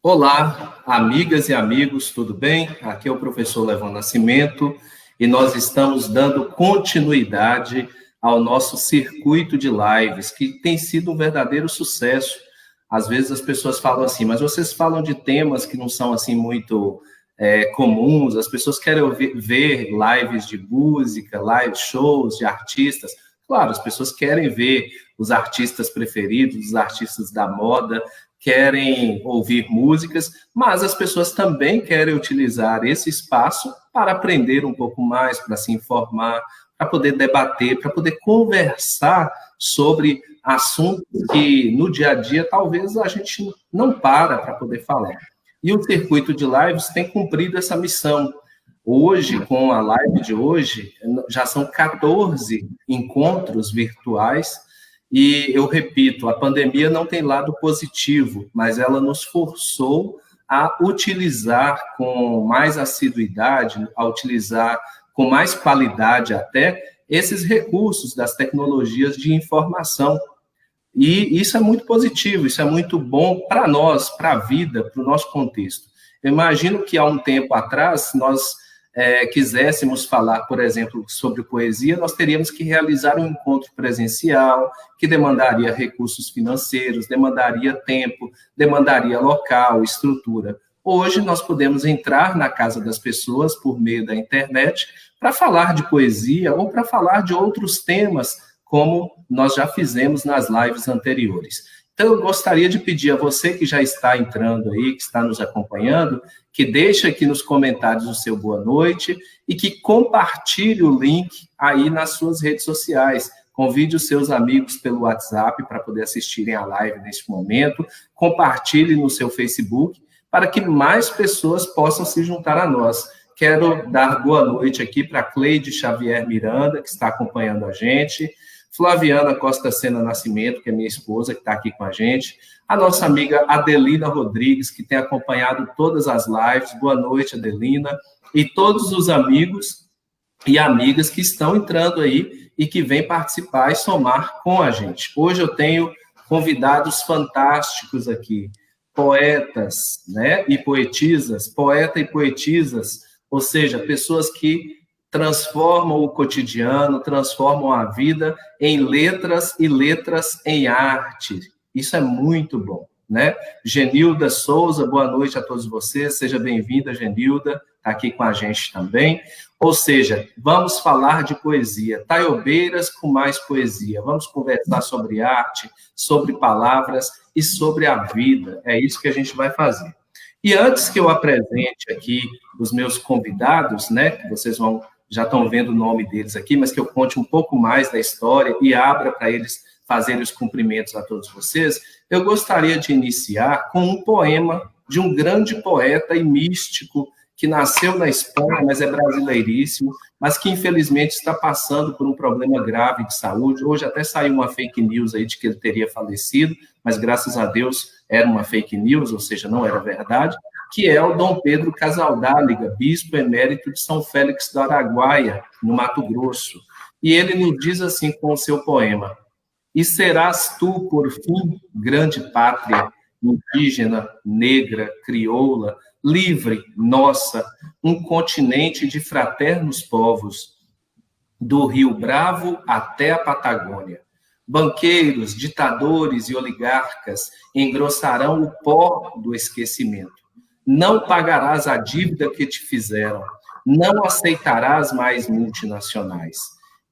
Olá, amigas e amigos, tudo bem? Aqui é o professor Levon Nascimento e nós estamos dando continuidade ao nosso circuito de lives, que tem sido um verdadeiro sucesso. Às vezes as pessoas falam assim, mas vocês falam de temas que não são assim muito comuns, as pessoas querem ver lives de música, live shows de artistas. Claro, as pessoas querem ver os artistas preferidos, os artistas da moda, querem ouvir músicas, mas as pessoas também querem utilizar esse espaço para aprender um pouco mais, para se informar, para poder debater, para poder conversar sobre assuntos que no dia a dia talvez a gente não para poder falar. E o circuito de lives tem cumprido essa missão. Hoje, com a live de hoje, já são 14 encontros virtuais. E eu repito, a pandemia não tem lado positivo, mas ela nos forçou a utilizar com mais assiduidade, a utilizar com mais qualidade até esses recursos das tecnologias de informação. E isso é muito positivo, isso é muito bom para nós, para a vida, para o nosso contexto. Eu imagino que há um tempo atrás nós quiséssemos falar, por exemplo, sobre poesia, nós teríamos que realizar um encontro presencial, que demandaria recursos financeiros, demandaria tempo, demandaria local, estrutura. Hoje, nós podemos entrar na casa das pessoas por meio da internet para falar de poesia ou para falar de outros temas, como nós já fizemos nas lives anteriores. Então, eu gostaria de pedir a você que já está entrando aí, que está nos acompanhando, que deixe aqui nos comentários o seu boa noite e que compartilhe o link aí nas suas redes sociais. Convide os seus amigos pelo WhatsApp para poder assistirem a live neste momento. Compartilhe no seu Facebook para que mais pessoas possam se juntar a nós. Quero dar boa noite aqui para Cleide Xavier Miranda, que está acompanhando a gente. Flaviana Costa Sena Nascimento, que é minha esposa, que está aqui com a gente. A nossa amiga Adelina Rodrigues, que tem acompanhado todas as lives. Boa noite, Adelina. E todos os amigos e amigas que estão entrando aí e que vêm participar e somar com a gente. Hoje eu tenho convidados fantásticos aqui, poetas, né, e poetisas, poeta e poetisas, ou seja, pessoas que transformam o cotidiano, transformam a vida em letras e letras em arte. Isso é muito bom, né? Genilda Souza, boa noite a todos vocês, seja bem-vinda, Genilda, está aqui com a gente também. Ou seja, vamos falar de poesia, taiobeiras com mais poesia, vamos conversar sobre arte, sobre palavras e sobre a vida, é isso que a gente vai fazer. E antes que eu apresente aqui os meus convidados, né, que vocês já estão vendo o nome deles aqui, mas que eu conte um pouco mais da história e abra para eles fazerem os cumprimentos a todos vocês, eu gostaria de iniciar com um poema de um grande poeta e místico que nasceu na Espanha, mas é brasileiríssimo, mas que infelizmente está passando por um problema grave de saúde. Hoje até saiu uma fake news aí de que ele teria falecido, mas graças a Deus era uma fake news, ou seja, não era verdade, que é o Dom Pedro Casaldáliga, bispo emérito de São Félix do Araguaia, no Mato Grosso. E ele nos diz assim com o seu poema: e serás tu, por fim, grande pátria, indígena, negra, crioula, livre, nossa, um continente de fraternos povos, do Rio Bravo até a Patagônia. Banqueiros, ditadores e oligarcas engrossarão o pó do esquecimento. Não pagarás a dívida que te fizeram, não aceitarás mais multinacionais.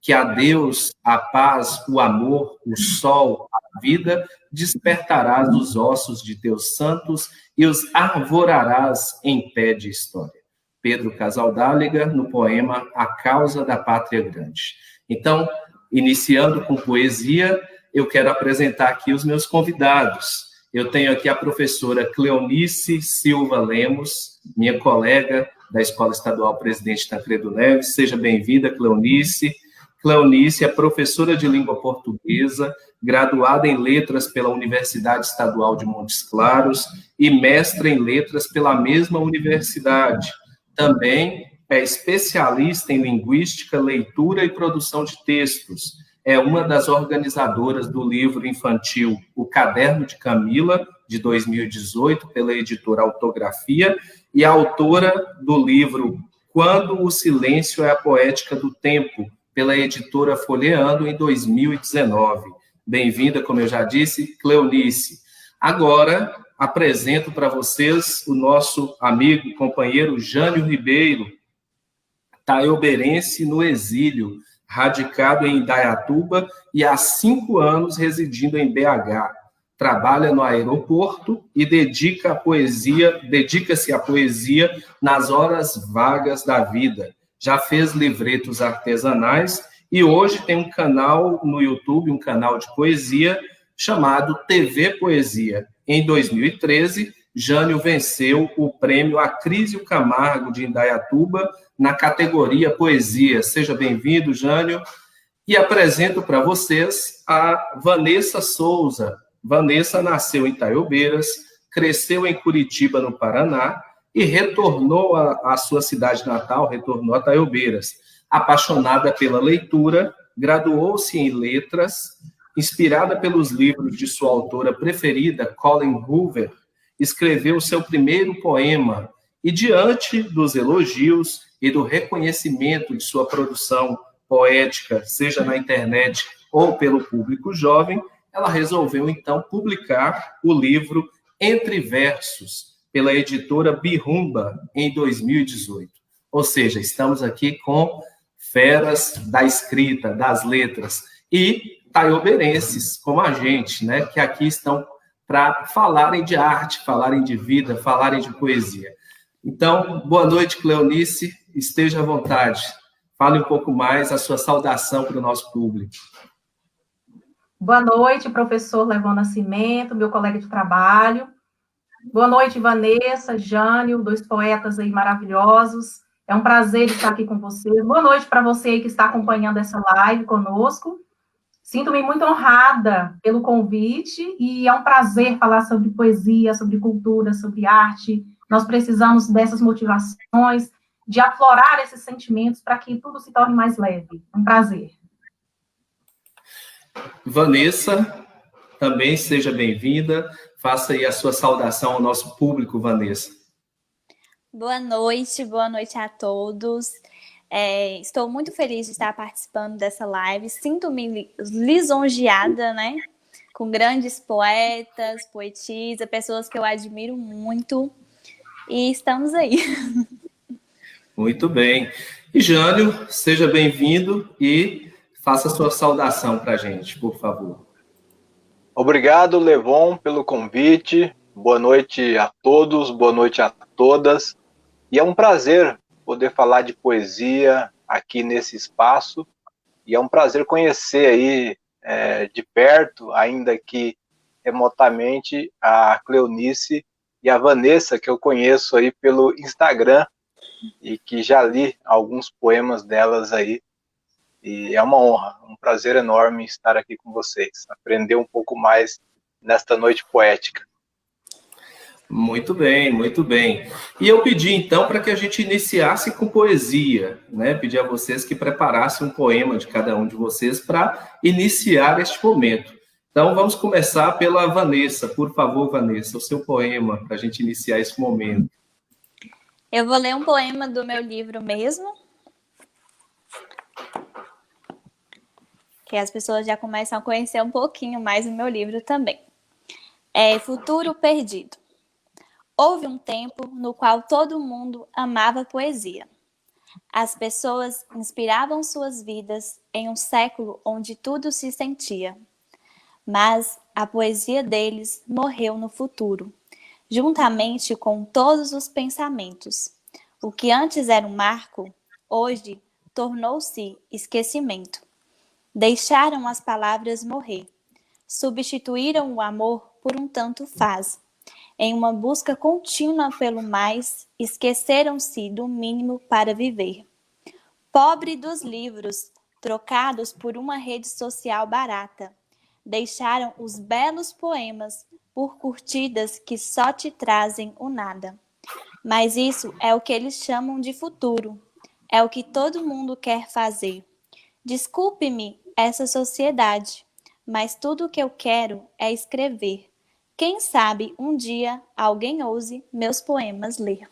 Que a Deus, a paz, o amor, o sol, a vida, despertarás os ossos de teus santos e os arvorarás em pé de história. Pedro Casaldáliga, no poema A Causa da Pátria Grande. Então, iniciando com poesia, eu quero apresentar aqui os meus convidados. Eu tenho aqui a professora Cleonice Silva Lemos, minha colega da Escola Estadual Presidente Tancredo Neves. Seja bem-vinda, Cleonice. Cleonice é professora de língua portuguesa, graduada em letras pela Universidade Estadual de Montes Claros e mestra em letras pela mesma universidade. Também é especialista em linguística, leitura e produção de textos. É uma das organizadoras do livro infantil O Caderno de Camila, de 2018, pela editora Autografia, e autora do livro Quando o Silêncio é a Poética do Tempo, pela editora Folheando, em 2019. Bem-vinda, como eu já disse, Cleonice. Agora, apresento para vocês o nosso amigo, companheiro Jânio Ribeiro, taioberense no exílio, radicado em Indaiatuba e há 5 anos residindo em BH. Trabalha no aeroporto e dedica-se à poesia nas horas vagas da vida. Já fez livretos artesanais e hoje tem um canal no YouTube, um canal de poesia, chamado TV Poesia. Em 2013, Jânio venceu o prêmio Acrísio Camargo de Indaiatuba na categoria Poesia. Seja bem-vindo, Jânio. E apresento para vocês a Vanessa Souza. Vanessa nasceu em Taiobeiras, cresceu em Curitiba, no Paraná, e retornou à sua cidade natal, retornou a Taiobeiras. Apaixonada pela leitura, graduou-se em letras, inspirada pelos livros de sua autora preferida, Colleen Hoover, escreveu seu primeiro poema e, diante dos elogios e do reconhecimento de sua produção poética, seja na internet ou pelo público jovem, ela resolveu, então, publicar o livro Entre Versos, pela editora Birrumba, em 2018. Ou seja, estamos aqui com feras da escrita, das letras, e taioberenses, como a gente, né, que aqui estão para falarem de arte, falarem de vida, falarem de poesia. Então, boa noite, Cleonice, esteja à vontade. Fale um pouco mais a sua saudação para o nosso público. Boa noite, professor Levon Nascimento, meu colega de trabalho. Boa noite, Vanessa, Jânio, 2 poetas aí maravilhosos. É um prazer estar aqui com vocês. Boa noite para você aí que está acompanhando essa live conosco. Sinto-me muito honrada pelo convite e é um prazer falar sobre poesia, sobre cultura, sobre arte. Nós precisamos dessas motivações, de aflorar esses sentimentos para que tudo se torne mais leve. É um prazer. Vanessa, também seja bem-vinda. Faça aí a sua saudação ao nosso público, Vanessa. Boa noite a todos. Estou muito feliz de estar participando dessa live. Sinto-me lisonjeada, né? Com grandes poetas, poetisas, pessoas que eu admiro muito. E estamos aí. Muito bem. E Jânio, seja bem-vindo e faça a sua saudação para a gente, por favor. Obrigado, Levon, pelo convite. Boa noite a todos, boa noite a todas. E é um prazer poder falar de poesia aqui nesse espaço. E é um prazer conhecer aí de perto, ainda que remotamente, a Cleonice e a Vanessa, que eu conheço aí pelo Instagram e que já li alguns poemas delas aí. E é uma honra, um prazer enorme estar aqui com vocês, aprender um pouco mais nesta noite poética. Muito bem, muito bem. E eu pedi, então, para que a gente iniciasse com poesia, né? Pedi a vocês que preparassem um poema de cada um de vocês para iniciar este momento. Então, vamos começar pela Vanessa. Por favor, Vanessa, o seu poema, para a gente iniciar esse momento. Eu vou ler um poema do meu livro mesmo, que as pessoas já começam a conhecer um pouquinho mais o meu livro também. Futuro Perdido. Houve um tempo no qual todo mundo amava poesia. As pessoas inspiravam suas vidas em um século onde tudo se sentia. Mas a poesia deles morreu no futuro, juntamente com todos os pensamentos. O que antes era um marco, hoje tornou-se esquecimento. Deixaram as palavras morrer. Substituíram o amor por um tanto faz. Em uma busca contínua pelo mais, esqueceram-se do mínimo para viver. Pobre dos livros, trocados por uma rede social barata, deixaram os belos poemas por curtidas que só te trazem o nada. Mas isso é o que eles chamam de futuro. É o que todo mundo quer fazer. Desculpe-me essa sociedade, mas tudo o que eu quero é escrever. Quem sabe um dia alguém ouse meus poemas ler.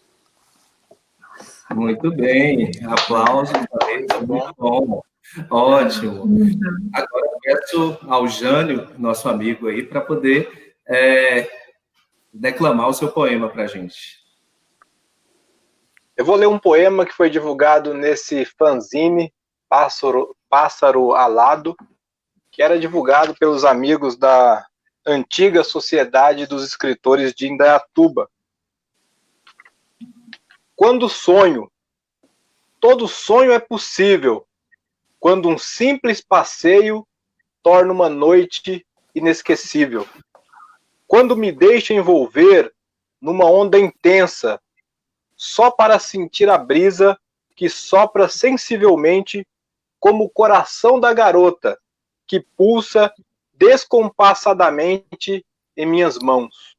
Muito bem, aplausos, Vanessa, muito bom, ótimo. Agora eu peço ao Jânio, nosso amigo aí, para poder declamar o seu poema para a gente. Eu vou ler um poema que foi divulgado nesse fanzine Pássaro Alado, que era divulgado pelos amigos da antiga Sociedade dos Escritores de Indaiatuba. Quando sonho, todo sonho é possível, quando um simples passeio torna uma noite inesquecível. Quando me deixo envolver numa onda intensa, só para sentir a brisa que sopra sensivelmente como o coração da garota, que pulsa descompassadamente em minhas mãos.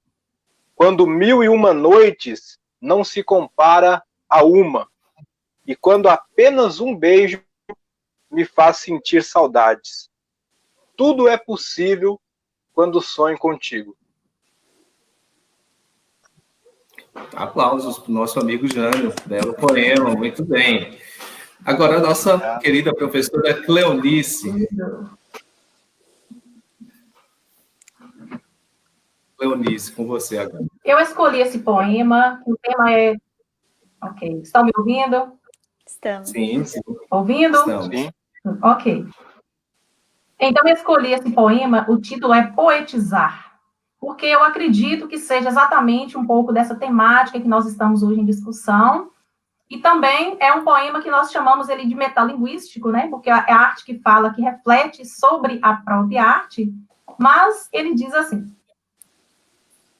Quando 1001 noites não se compara a uma, e quando apenas um beijo me faz sentir saudades. Tudo é possível quando sonho contigo. Aplausos para o nosso amigo Jânio, belo poema, muito bem. Agora a nossa querida professora Cleonice. Cleonice, com você agora. Eu escolhi esse poema, o tema é... Ok, estão me ouvindo? Estamos. Sim, sim. Ouvindo? Estamos. Sim. Ok. Então, eu escolhi esse poema, o título é Poetizar, porque eu acredito que seja exatamente um pouco dessa temática que nós estamos hoje em discussão, e também é um poema que nós chamamos ele de metalinguístico, né? Porque é a arte que fala, que reflete sobre a própria arte, mas ele diz assim: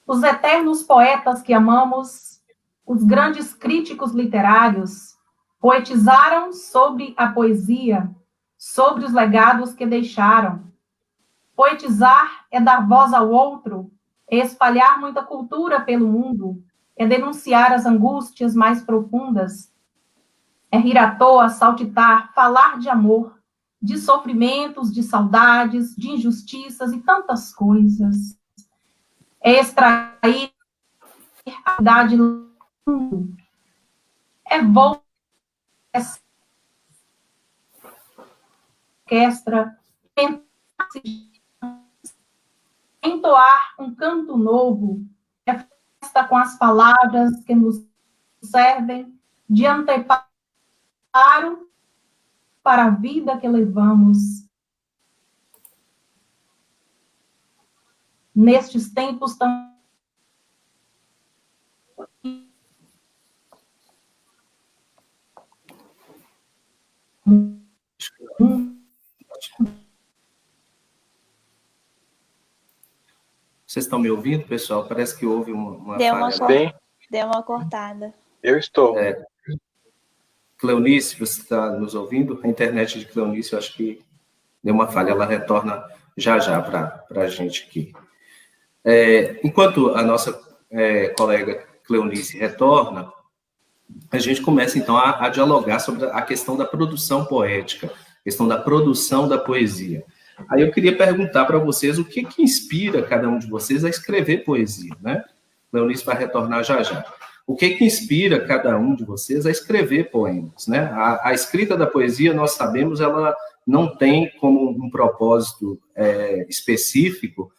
os eternos poetas que amamos, os grandes críticos literários, poetizaram sobre a poesia, sobre os legados que deixaram. Poetizar é dar voz ao outro, é espalhar muita cultura pelo mundo, é denunciar as angústias mais profundas, é rir à toa, saltitar, falar de amor, de sofrimentos, de saudades, de injustiças e tantas coisas. É extrair a verdade do mundo, é voltar orquestra, entoar um canto novo, é festa com as palavras que nos servem de anteparo para a vida que levamos. Nestes tempos tão Vocês estão me ouvindo, pessoal? Parece que houve uma falha. Deu uma cortada. Eu estou. Cleonice, você está nos ouvindo? A internet de Cleonice, eu acho que deu uma falha. Ela retorna já para a gente aqui. Enquanto a nossa colega Cleonice retorna, a gente começa, então, a dialogar sobre a questão da produção poética, a questão da produção da poesia. Aí eu queria perguntar para vocês o que inspira cada um de vocês a escrever poesia, né? Cleonice vai retornar já. O que inspira cada um de vocês a escrever poemas, né? A escrita da poesia, nós sabemos, ela não tem como um propósito específico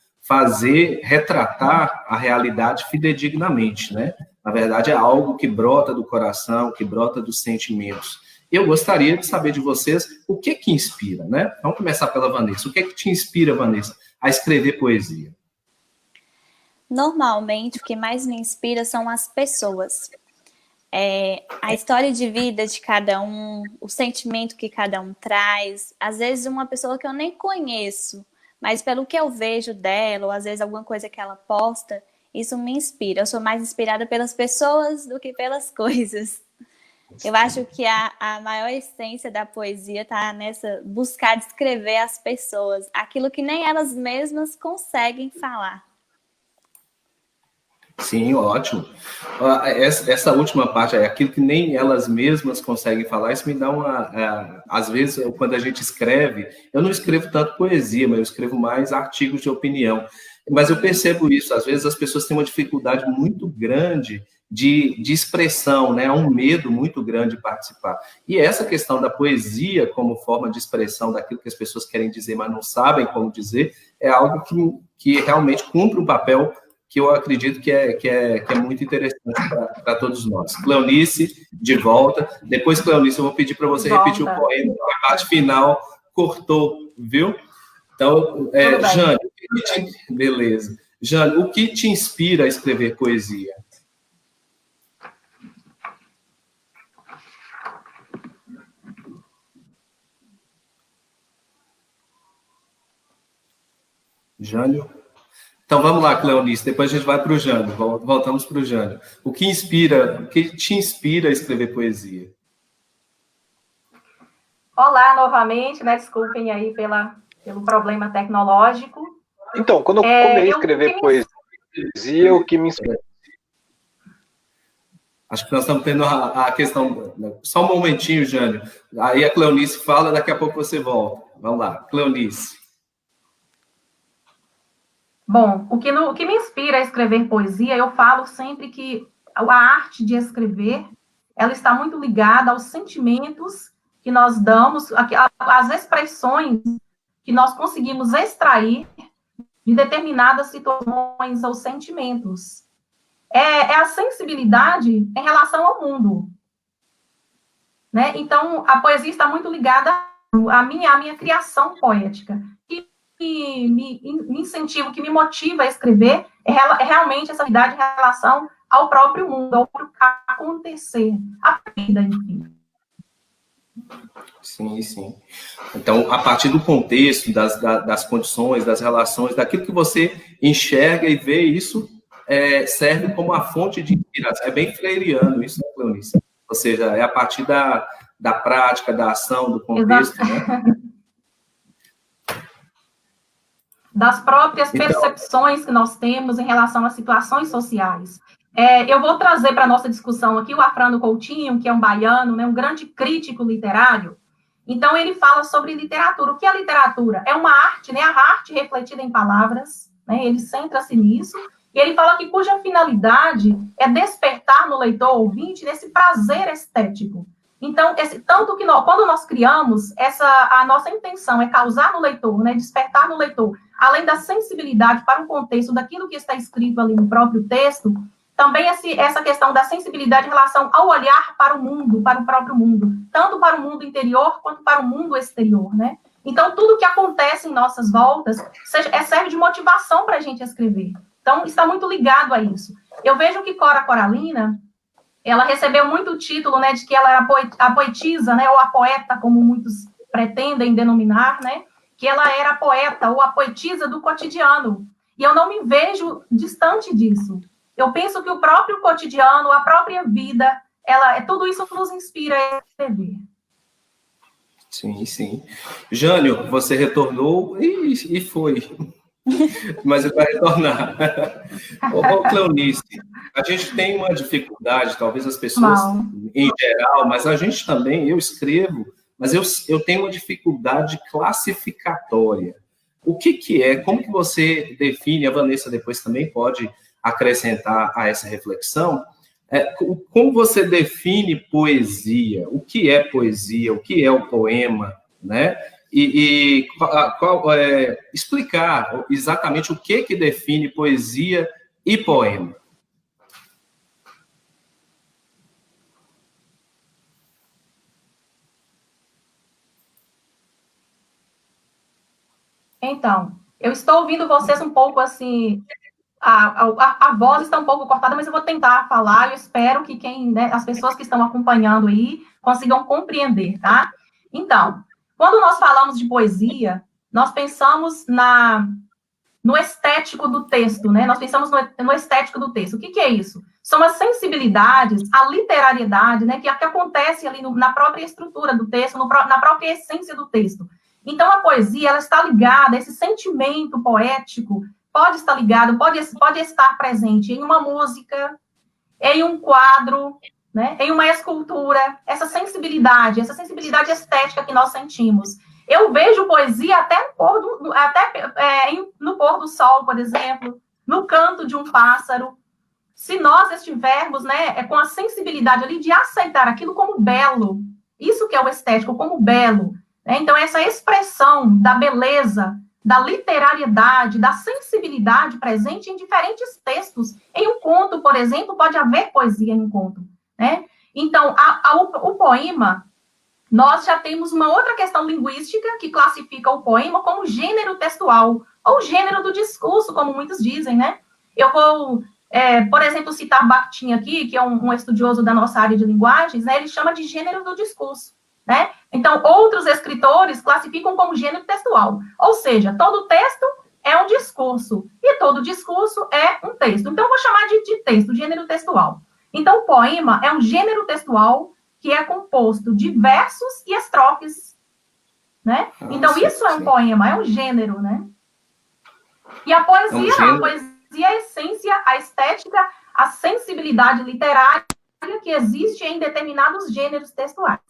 retratar a realidade fidedignamente, né? Na verdade, é algo que brota do coração, que brota dos sentimentos. Eu gostaria de saber de vocês o que inspira, né? Vamos começar pela Vanessa. O que te inspira, Vanessa, a escrever poesia? Normalmente, o que mais me inspira são as pessoas. A história de vida de cada um, o sentimento que cada um traz. Às vezes, uma pessoa que eu nem conheço, mas pelo que eu vejo dela, ou às vezes alguma coisa que ela posta, isso me inspira. Eu sou mais inspirada pelas pessoas do que pelas coisas. Eu acho que a maior essência da poesia está nessa buscar descrever as pessoas, aquilo que nem elas mesmas conseguem falar. Sim, ótimo. Essa última parte, aquilo que nem elas mesmas conseguem falar, isso me dá às vezes, quando a gente escreve, eu não escrevo tanto poesia, mas eu escrevo mais artigos de opinião. Mas eu percebo isso, às vezes as pessoas têm uma dificuldade muito grande de expressão, né? Há um medo muito grande de participar. E essa questão da poesia como forma de expressão daquilo que as pessoas querem dizer, mas não sabem como dizer, é algo que realmente cumpre um papel que eu acredito que é muito interessante para todos nós. Cleonice, de volta. Depois, Cleonice, eu vou pedir para você repetir o poema, a parte final cortou, viu? Então, Jane, beleza. Jane, o que te inspira a escrever poesia? Jânio? Então, vamos lá, Cleonice, depois a gente vai para o Jânio, voltamos para o Jânio. O que te inspira a escrever poesia? Olá, novamente, né? Desculpem aí pelo problema tecnológico. Então, quando eu comecei a escrever poesia, o que me inspira? Acho que nós estamos tendo a questão... Só um momentinho, Jânio. Aí a Cleonice fala, daqui a pouco você volta. Vamos lá, Cleonice. Bom, o que me inspira a escrever poesia, eu falo sempre que a arte de escrever, ela está muito ligada aos sentimentos que nós damos, às expressões que nós conseguimos extrair de determinadas situações ou sentimentos. É a sensibilidade em relação ao mundo. Né? Então, a poesia está muito ligada à minha criação poética. Que me incentiva, que me motiva a escrever é realmente essa idade em relação ao próprio mundo, ao acontecer, à vida, enfim. Sim, sim. Então, a partir do contexto, das condições, das relações, daquilo que você enxerga e vê, isso serve como uma fonte de inspiração. É bem freiriano isso, né, Cleonice? Ou seja, é a partir da prática, da ação, do contexto, né? Das próprias percepções que nós temos em relação às situações sociais. Eu vou trazer para a nossa discussão aqui o Afrânio Coutinho, que é um baiano, né, um grande crítico literário. Então, ele fala sobre literatura. O que é literatura? É uma arte, né, a arte refletida em palavras, né, ele centra-se nisso, e ele fala que cuja finalidade é despertar no leitor ouvinte desse prazer estético. Então, tanto que quando nós criamos, a nossa intenção é causar no leitor, né, despertar no leitor, além da sensibilidade para o contexto daquilo que está escrito ali no próprio texto, também essa questão da sensibilidade em relação ao olhar para o mundo, para o próprio mundo, tanto para o mundo interior quanto para o mundo exterior, né? Então, tudo que acontece em nossas voltas serve de motivação para a gente escrever. Então, está muito ligado a isso. Eu vejo que Cora Coralina, ela recebeu muito o título, né, de que ela era a poetisa, né, ou a poeta, como muitos pretendem denominar, né, que ela era a poeta ou a poetisa do cotidiano. E eu não me vejo distante disso. Eu penso que o próprio cotidiano, a própria vida, tudo isso nos inspira a escrever. Sim, sim. Jânio, você retornou e foi. Mas ele vai retornar. Ô, Cleonice, a gente tem uma dificuldade, talvez as pessoas em geral, mas a gente também, eu escrevo, mas eu tenho uma dificuldade classificatória. O que é? Como que você define? A Vanessa depois também pode acrescentar a essa reflexão. Como você define poesia? O que é poesia? O que é o poema? Né? Explicar exatamente o que define poesia e poema. Então, eu estou ouvindo vocês um pouco assim, a voz está um pouco cortada, mas eu vou tentar falar, eu espero que as pessoas que estão acompanhando aí consigam compreender, tá? Então, quando nós falamos de poesia, nós pensamos no estético do texto, né? Nós pensamos no estético do texto. O que é isso? São as sensibilidades, a literariedade, né? Que acontece ali na própria estrutura do texto, na própria essência do texto. Então, a poesia, ela está ligada, esse sentimento poético pode estar ligado, pode estar presente em uma música, em um quadro, né, em uma escultura, essa sensibilidade estética que nós sentimos. Eu vejo poesia até no pôr do sol, por exemplo, no canto de um pássaro. Se nós estivermos, né, com a sensibilidade ali de aceitar aquilo como belo, isso que é o estético, como belo, né? Então, essa expressão da beleza, da literariedade, da sensibilidade presente em diferentes textos. Em um conto, por exemplo, pode haver poesia em um conto, né? Então, o poema, nós já temos uma outra questão linguística que classifica o poema como gênero textual, ou gênero do discurso, como muitos dizem, né? Eu vou, por exemplo, citar Bakhtin aqui, que é um estudioso da nossa área de linguagens, né? Ele chama de gênero do discurso, né? Então, outros escritores classificam como gênero textual, ou seja, todo texto é um discurso, e todo discurso é um texto. Então, eu vou chamar de texto, gênero textual. Então, o poema é um gênero textual que é composto de versos e estrofes, né? Então, isso é um poema, é um gênero, né? E a poesia, é a essência, a estética, a sensibilidade literária que existe em determinados gêneros textuais.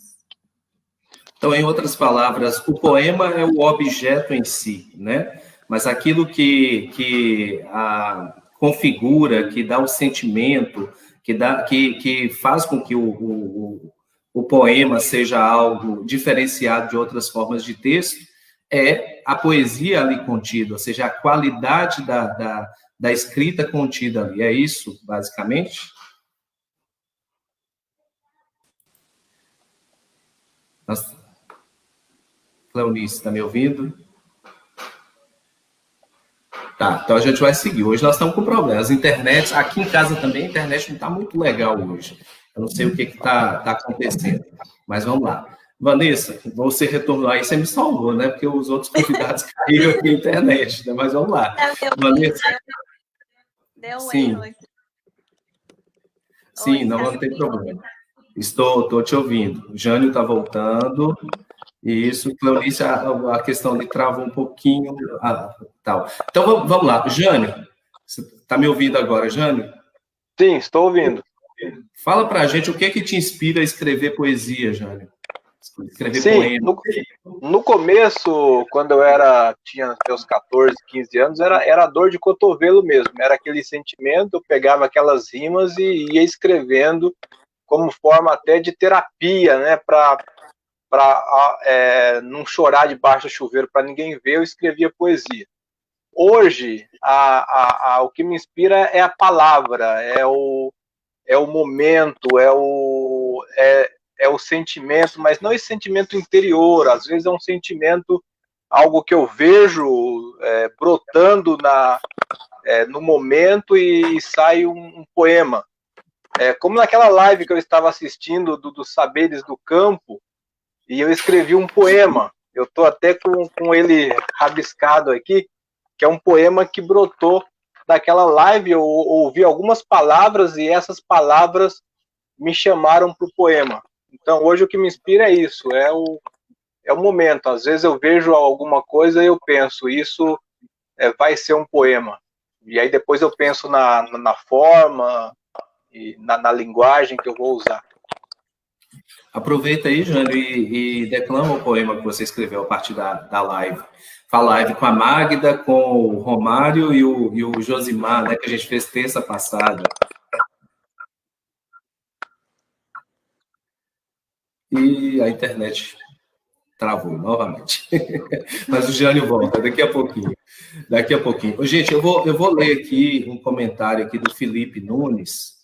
Então, em outras palavras, o poema é o objeto em si, né? Mas aquilo que configura, que dá o sentimento, que faz com que o poema seja algo diferenciado de outras formas de texto, é a poesia ali contida, ou seja, a qualidade da escrita contida ali. É isso, basicamente? Cleonice, está me ouvindo? Tá, então a gente vai seguir. Hoje nós estamos com problemas. Internet, aqui em casa também, a internet não está muito legal hoje. Eu não sei o que está acontecendo, mas vamos lá. Vanessa, você retornou aí, você me salvou, né? Porque os outros convidados caíram aqui na internet, né? Mas vamos lá. Vanessa. Deu um sim. erro aqui. Sim, não tem problema. Estou te ouvindo. O Jânio está voltando. Isso, Cleonice, a questão de travou um pouquinho. Tal. Então, vamos lá. Jânio, você está me ouvindo agora, Jânio? Sim, estou ouvindo. Fala para a gente o que te inspira a escrever poesia, Jânio. Escrever poema. No começo, quando eu tinha meus 14, 15 anos, era dor de cotovelo mesmo. Era aquele sentimento, eu pegava aquelas rimas e ia escrevendo como forma até de terapia, né, para não chorar debaixo do chuveiro para ninguém ver, eu escrevia poesia. Hoje, o que me inspira é a palavra, é o momento, é o sentimento, mas não esse sentimento interior, às vezes é um sentimento, algo que eu vejo brotando no momento e sai um poema. Como naquela live que eu estava assistindo dos Saberes do Campo, e eu escrevi um poema. Eu estou até com ele rabiscado aqui, que é um poema que brotou daquela live. Eu ouvi algumas palavras e essas palavras me chamaram para o poema. Então, hoje o que me inspira é isso, é o momento. Às vezes eu vejo alguma coisa e eu penso, isso vai ser um poema. E aí depois eu penso na forma e na linguagem que eu vou usar. Aproveita aí, Jânio, e declama o poema que você escreveu a partir da live. A live com a Magda, com o Romário e o Josimar, né, que a gente fez terça passada. E a internet travou novamente. Mas o Jânio volta daqui a pouquinho. Gente, eu vou ler aqui um comentário aqui do Felipe Nunes.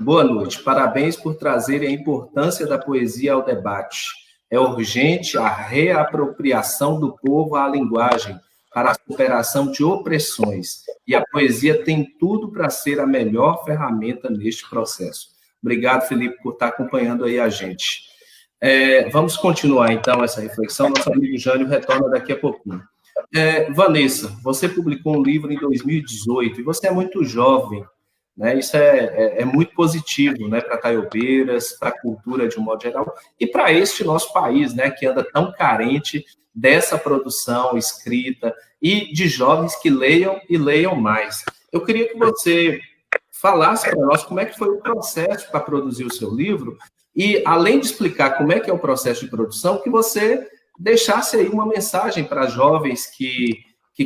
Boa noite. Parabéns por trazerem a importância da poesia ao debate. É urgente a reapropriação do povo à linguagem para a superação de opressões. E a poesia tem tudo para ser a melhor ferramenta neste processo. Obrigado, Felipe, por estar acompanhando aí a gente. Vamos continuar, então, essa reflexão. Nosso amigo Jânio retorna daqui a pouquinho. Vanessa, você publicou um livro em 2018 e você é muito jovem, né? Isso é muito positivo, né, para Taiobeiras, para a cultura de um modo geral, e para este nosso país, né, que anda tão carente dessa produção escrita e de jovens que leiam e leiam mais. Eu queria que você falasse para nós como é que foi o processo para produzir o seu livro e, além de explicar como é que é o processo de produção, que você deixasse aí uma mensagem para jovens que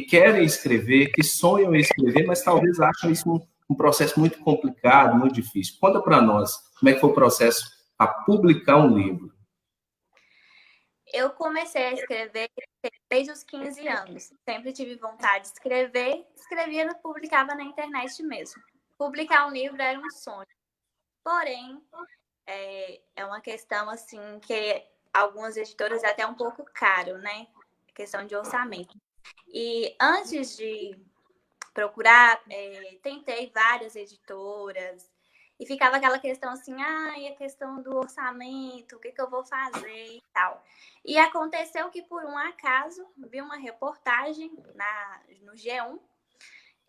querem escrever, que sonham em escrever, mas talvez acham isso um processo muito complicado, muito difícil. Conta para nós como é que foi o processo para publicar um livro. Eu comecei a escrever desde os 15 anos. Sempre tive vontade de escrever, escrevia e publicava na internet mesmo. Publicar um livro era um sonho. Porém, é uma questão assim que algumas editoras é até um pouco caro, né? Questão de orçamento. E antes de procurar, tentei várias editoras e ficava aquela questão assim, e a questão do orçamento, o que eu vou fazer e tal. E aconteceu que, por um acaso, vi uma reportagem no G1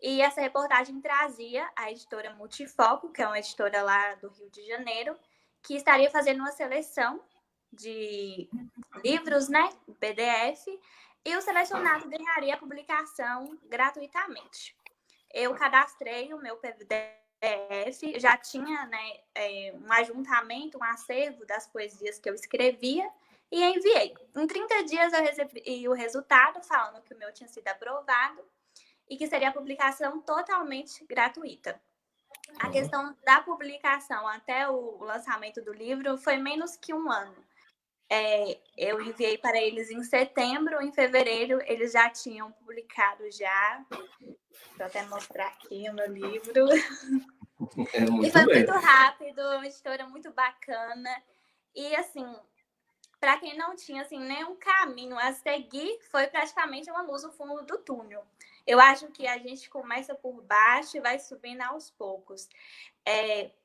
e essa reportagem trazia a editora Multifoco, que é uma editora lá do Rio de Janeiro, que estaria fazendo uma seleção de livros, né, PDF, e o selecionado ganharia a publicação gratuitamente. Eu cadastrei o meu PDF, já tinha, né, um ajuntamento, um acervo das poesias que eu escrevia e enviei. Em 30 dias eu recebi o resultado falando que o meu tinha sido aprovado e que seria a publicação totalmente gratuita. A questão da publicação até o lançamento do livro foi menos que um ano. Eu enviei para eles em setembro, em fevereiro eles já tinham publicado já. Vou até mostrar aqui o meu livro. E foi muito rápido, uma editora muito bacana. E assim, para quem não tinha assim, nenhum caminho a seguir, foi praticamente uma luz no fundo do túnel. Eu acho que a gente começa por baixo e vai subindo aos poucos.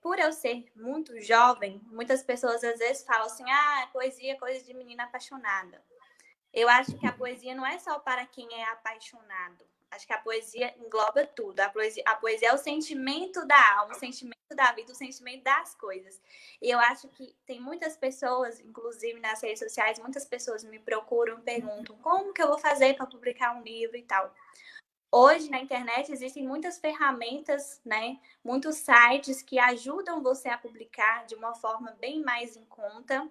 Por eu ser muito jovem, muitas pessoas às vezes falam assim, poesia é coisa de menina apaixonada. Eu acho que a poesia não é só para quem é apaixonado. Acho que a poesia engloba tudo. A poesia é o sentimento da alma, o sentimento da vida, o sentimento das coisas. E eu acho que tem muitas pessoas, inclusive nas redes sociais, muitas pessoas me procuram e perguntam como que eu vou fazer para publicar um livro e tal. Hoje, na internet, existem muitas ferramentas, né? Muitos sites que ajudam você a publicar de uma forma bem mais em conta.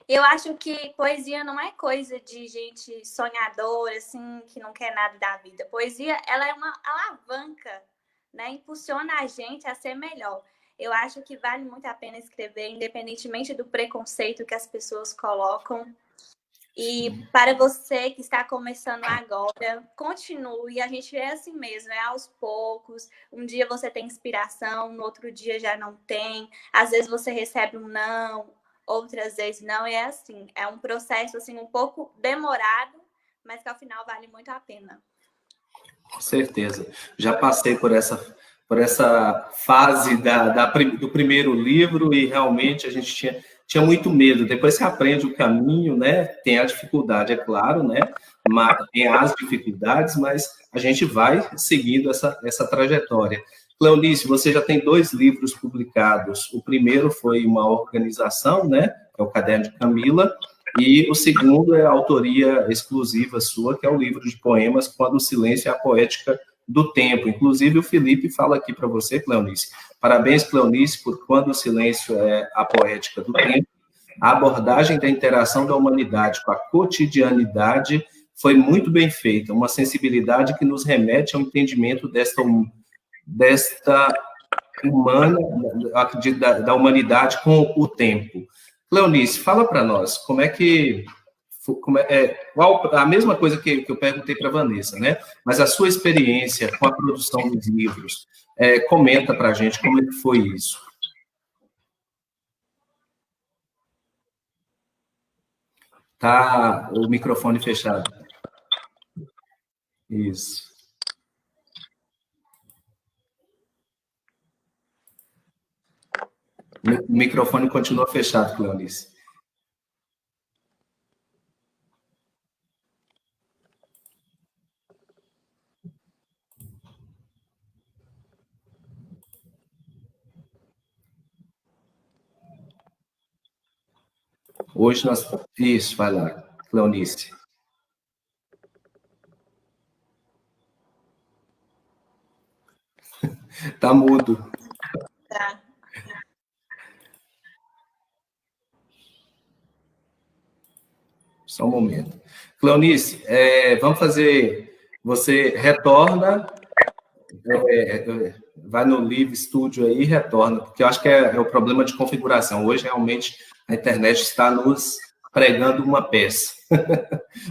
Eu acho que poesia não é coisa de gente sonhadora, assim, que não quer nada da vida. Poesia, ela é uma alavanca, né? Impulsiona a gente a ser melhor. Eu acho que vale muito a pena escrever, independentemente do preconceito que as pessoas colocam. E para você que está começando agora, continue. A gente é assim mesmo, é aos poucos. Um dia você tem inspiração, no outro dia já não tem. Às vezes você recebe um não, outras vezes não. E é assim, é um processo assim um pouco demorado, mas que ao final vale muito a pena. Com certeza. Já passei por essa fase do primeiro livro e realmente a gente tinha muito medo. Depois que aprende o caminho, né? Tem a dificuldade, é claro, né? Tem as dificuldades, mas a gente vai seguindo essa trajetória. Cleonice, você já tem 2 livros publicados. O primeiro foi uma organização, né? Que é o Caderno de Camila. E o segundo é a autoria exclusiva sua, que é o livro de poemas Quando o Silêncio é a Poética do Tempo. Inclusive, o Felipe fala aqui para você, Cleonice. Parabéns, Cleonice, por Quando o Silêncio é a Poética do Tempo. A abordagem da interação da humanidade com a cotidianidade foi muito bem feita, uma sensibilidade que nos remete ao entendimento da humanidade com o tempo. Cleonice, fala para nós, como é que... a mesma coisa que eu perguntei para a Vanessa, né? Mas a sua experiência com a produção dos livros, comenta para a gente como é que foi isso. Tá o microfone fechado. Isso. O microfone continua fechado, Cleonice. Hoje nós... Isso, vai lá, Cleonice. Tá mudo. Tá. Só um momento. Cleonice, vamos fazer... Você retorna, vai no Live Studio aí e retorna, porque eu acho que é o problema de configuração. Hoje, realmente, a internet está nos pregando uma peça.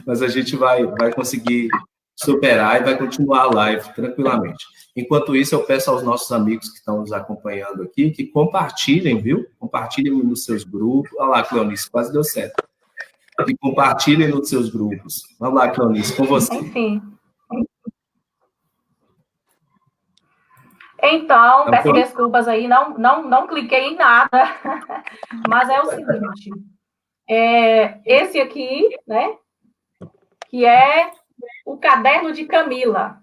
Mas a gente vai conseguir superar e vai continuar a live tranquilamente. Enquanto isso, eu peço aos nossos amigos que estão nos acompanhando aqui que compartilhem, viu? Compartilhem nos seus grupos. Olha lá, Cleonice, quase deu certo. Que compartilhem nos seus grupos. Vamos lá, Cleonice, com você. Enfim. Então, peço desculpas aí, não cliquei em nada, mas é o seguinte, esse aqui, né, que é o Caderno de Camila.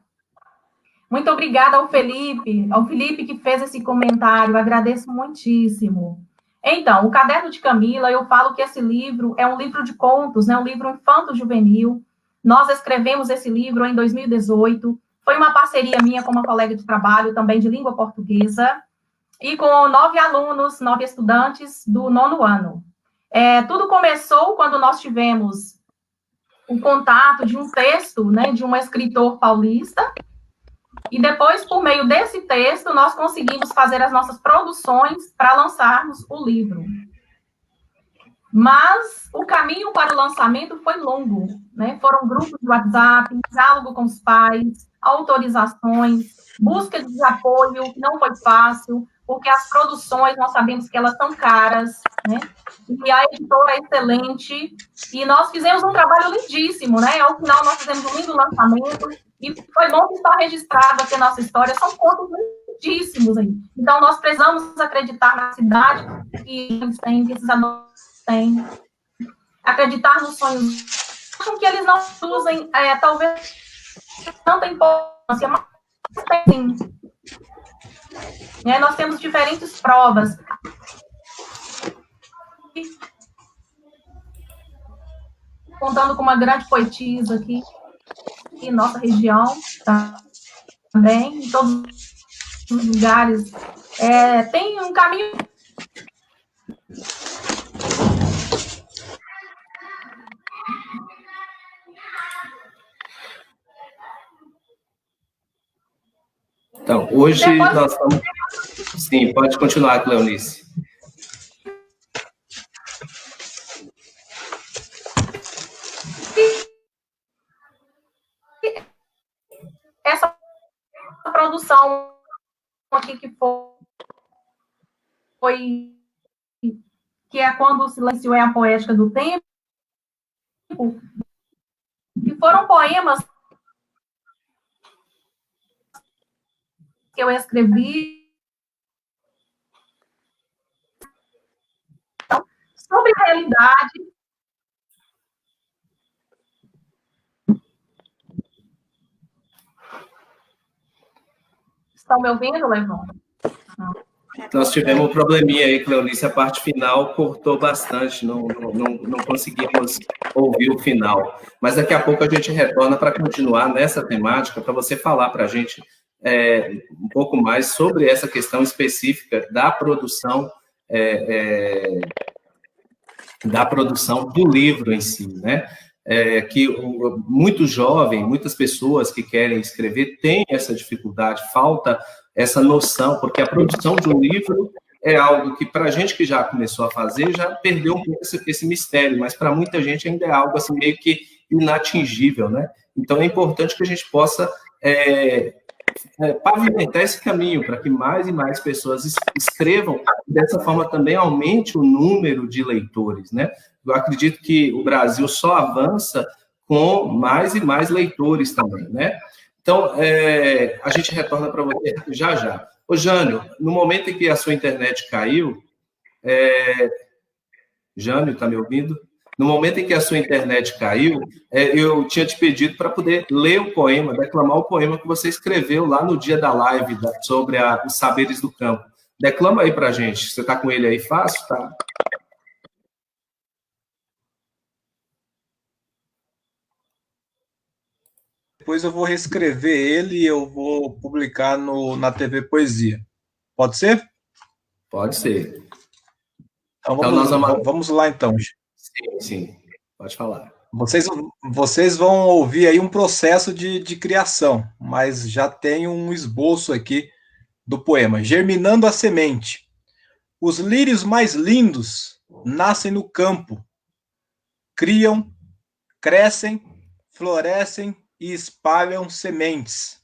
Muito obrigada ao Felipe que fez esse comentário, agradeço muitíssimo. Então, o Caderno de Camila, eu falo que esse livro é um livro de contos, né, um livro infanto-juvenil. Nós escrevemos esse livro em 2018, foi uma parceria minha com uma colega de trabalho, também de língua portuguesa, e com 9 alunos, 9 estudantes do 9º ano. Tudo começou quando nós tivemos o contato de um texto, né, de um escritor paulista, e depois, por meio desse texto, nós conseguimos fazer as nossas produções para lançarmos o livro. Mas o caminho para o lançamento foi longo, né? Foram grupos de WhatsApp, diálogo com os pais, autorizações, busca de apoio, não foi fácil, porque as produções, nós sabemos que elas são caras, né? E a editora é excelente, e nós fizemos um trabalho lindíssimo, né? Ao final, nós fizemos um lindo lançamento, e foi bom que está registrado aqui a nossa história, são contos lindíssimos aí. Então, nós precisamos acreditar na cidade que eles têm, que esses adultos têm, acreditar nos sonhos, acham que eles não usem, talvez, tanta importância, mas tem. Nós temos diferentes provas. Contando com uma grande poetisa aqui em nossa região, também, em todos os lugares. Tem um caminho. Então, hoje nós estamos... Sim, pode continuar, Cleonice. Essa produção aqui que foi que é Quando o Silêncio é a Poética do Tempo, que foram poemas que eu escrevi sobre a realidade. Estão me ouvindo, Levon? Nós tivemos um probleminha aí, Cleonice, a parte final cortou bastante, não conseguimos ouvir o final. Mas daqui a pouco a gente retorna para continuar nessa temática, para você falar para a gente um pouco mais sobre essa questão específica da produção do livro em si, né? Que muito jovem, muitas pessoas que querem escrever têm essa dificuldade, falta essa noção, porque a produção de um livro é algo que, para a gente que já começou a fazer, já perdeu um pouco esse mistério, mas para muita gente ainda é algo assim, meio que inatingível, né? Então, é importante que a gente possa pavimentar esse caminho para que mais e mais pessoas escrevam, e dessa forma também aumente o número de leitores, né? Eu acredito que o Brasil só avança com mais e mais leitores também, né? Então, a gente retorna para você já. Ô, Jânio, no momento em que a sua internet caiu, Jânio, está me ouvindo? No momento em que a sua internet caiu, eu tinha te pedido para poder ler o poema, declamar o poema que você escreveu lá no dia da live sobre os saberes do campo. Declama aí para a gente. Você está com ele aí fácil? Tá? Depois eu vou reescrever ele e eu vou publicar na TV Poesia. Pode ser? Pode ser. Então vamos lá, então. Sim, pode falar. Vocês vão ouvir aí um processo de criação, mas já tem um esboço aqui do poema. Germinando a semente. Os lírios mais lindos nascem no campo, criam, crescem, florescem e espalham sementes.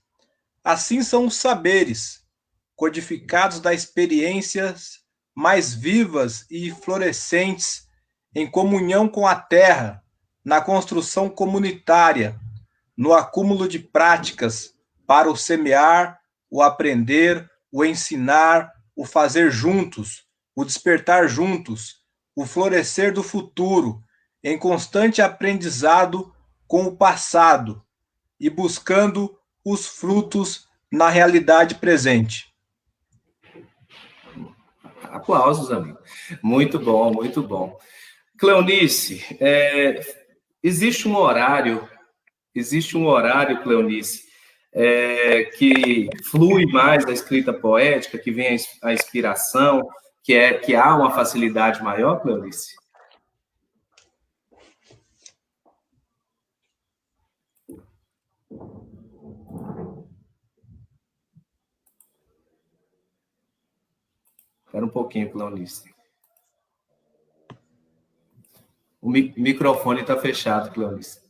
Assim são os saberes, codificados das experiências mais vivas e florescentes, em comunhão com a terra, na construção comunitária, no acúmulo de práticas para o semear, o aprender, o ensinar, o fazer juntos, o despertar juntos, o florescer do futuro, em constante aprendizado com o passado e buscando os frutos na realidade presente. Aplausos, amigo. Muito bom, muito bom. Cleonice, existe um horário, Cleonice, que flui mais a escrita poética, que vem a inspiração, que há uma facilidade maior, Cleonice? Espera um pouquinho, Cleonice. O microfone está fechado, Cleonice.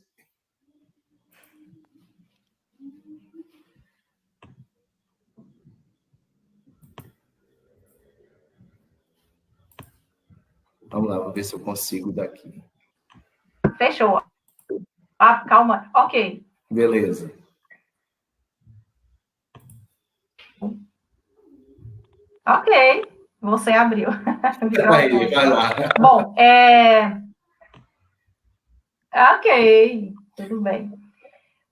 Vamos lá, vou ver se eu consigo daqui. Fechou. Ah, calma. Ok. Beleza. Ok. Você abriu. Aí, vai lá. Bom, ok. Tudo bem.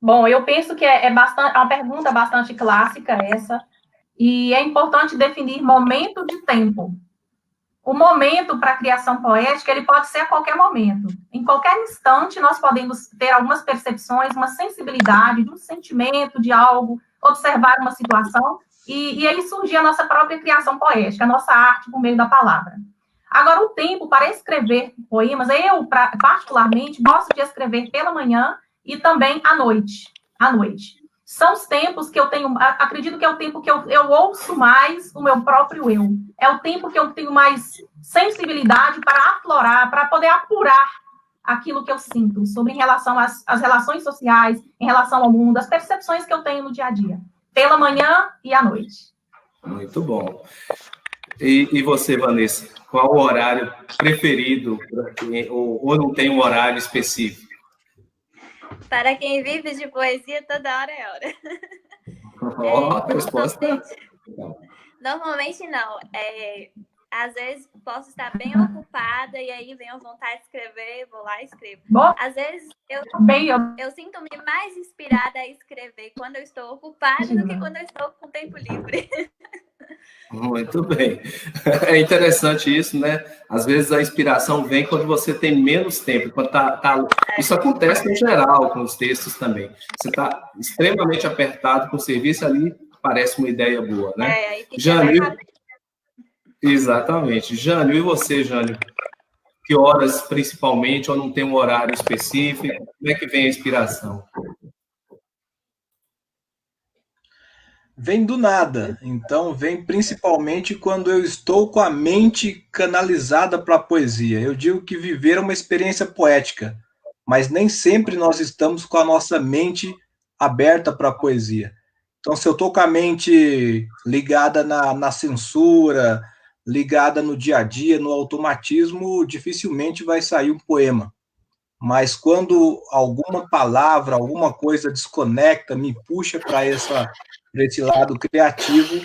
Bom, eu penso que é uma pergunta bastante clássica essa, e é importante definir momento de tempo. O momento para a criação poética, ele pode ser a qualquer momento. Em qualquer instante, nós podemos ter algumas percepções, uma sensibilidade, de um sentimento, de algo, observar uma situação, e aí surgir a nossa própria criação poética, a nossa arte por meio da palavra. Agora, o tempo para escrever poemas, eu, particularmente, gosto de escrever pela manhã e também à noite. São os tempos que eu tenho, acredito que é o tempo que eu ouço mais o meu próprio eu. É o tempo que eu tenho mais sensibilidade para aflorar, para poder apurar aquilo que eu sinto, sobre em relação às relações sociais, em relação ao mundo, as percepções que eu tenho no dia a dia. Pela manhã e à noite. Muito bom. E você, Vanessa, qual o horário preferido? Ou não tem um horário específico? Para quem vive de poesia, toda hora é hora. A resposta... Normalmente não. Às vezes posso estar bem ocupada e aí vem a vontade de escrever, vou lá e escrevo. Bom, Às vezes eu sinto-me mais inspirada a escrever quando eu estou ocupada do que quando eu estou com tempo livre. Muito bem. É interessante isso, né? Às vezes a inspiração vem quando você tem menos tempo. Quando Isso acontece em geral com os textos também. Você está extremamente apertado com o serviço ali, parece uma ideia boa, né? Jânio, exatamente. Jânio, e você, Jânio? Que horas, principalmente, ou não tem um horário específico? Como é que vem a inspiração? Vem do nada, então vem principalmente quando eu estou com a mente canalizada para a poesia. Eu digo que viver é uma experiência poética, mas nem sempre nós estamos com a nossa mente aberta para a poesia. Então, se eu estou com a mente ligada na censura, ligada no dia a dia, no automatismo, dificilmente vai sair um poema. Mas quando alguma palavra, alguma coisa desconecta, me puxa para esse lado criativo,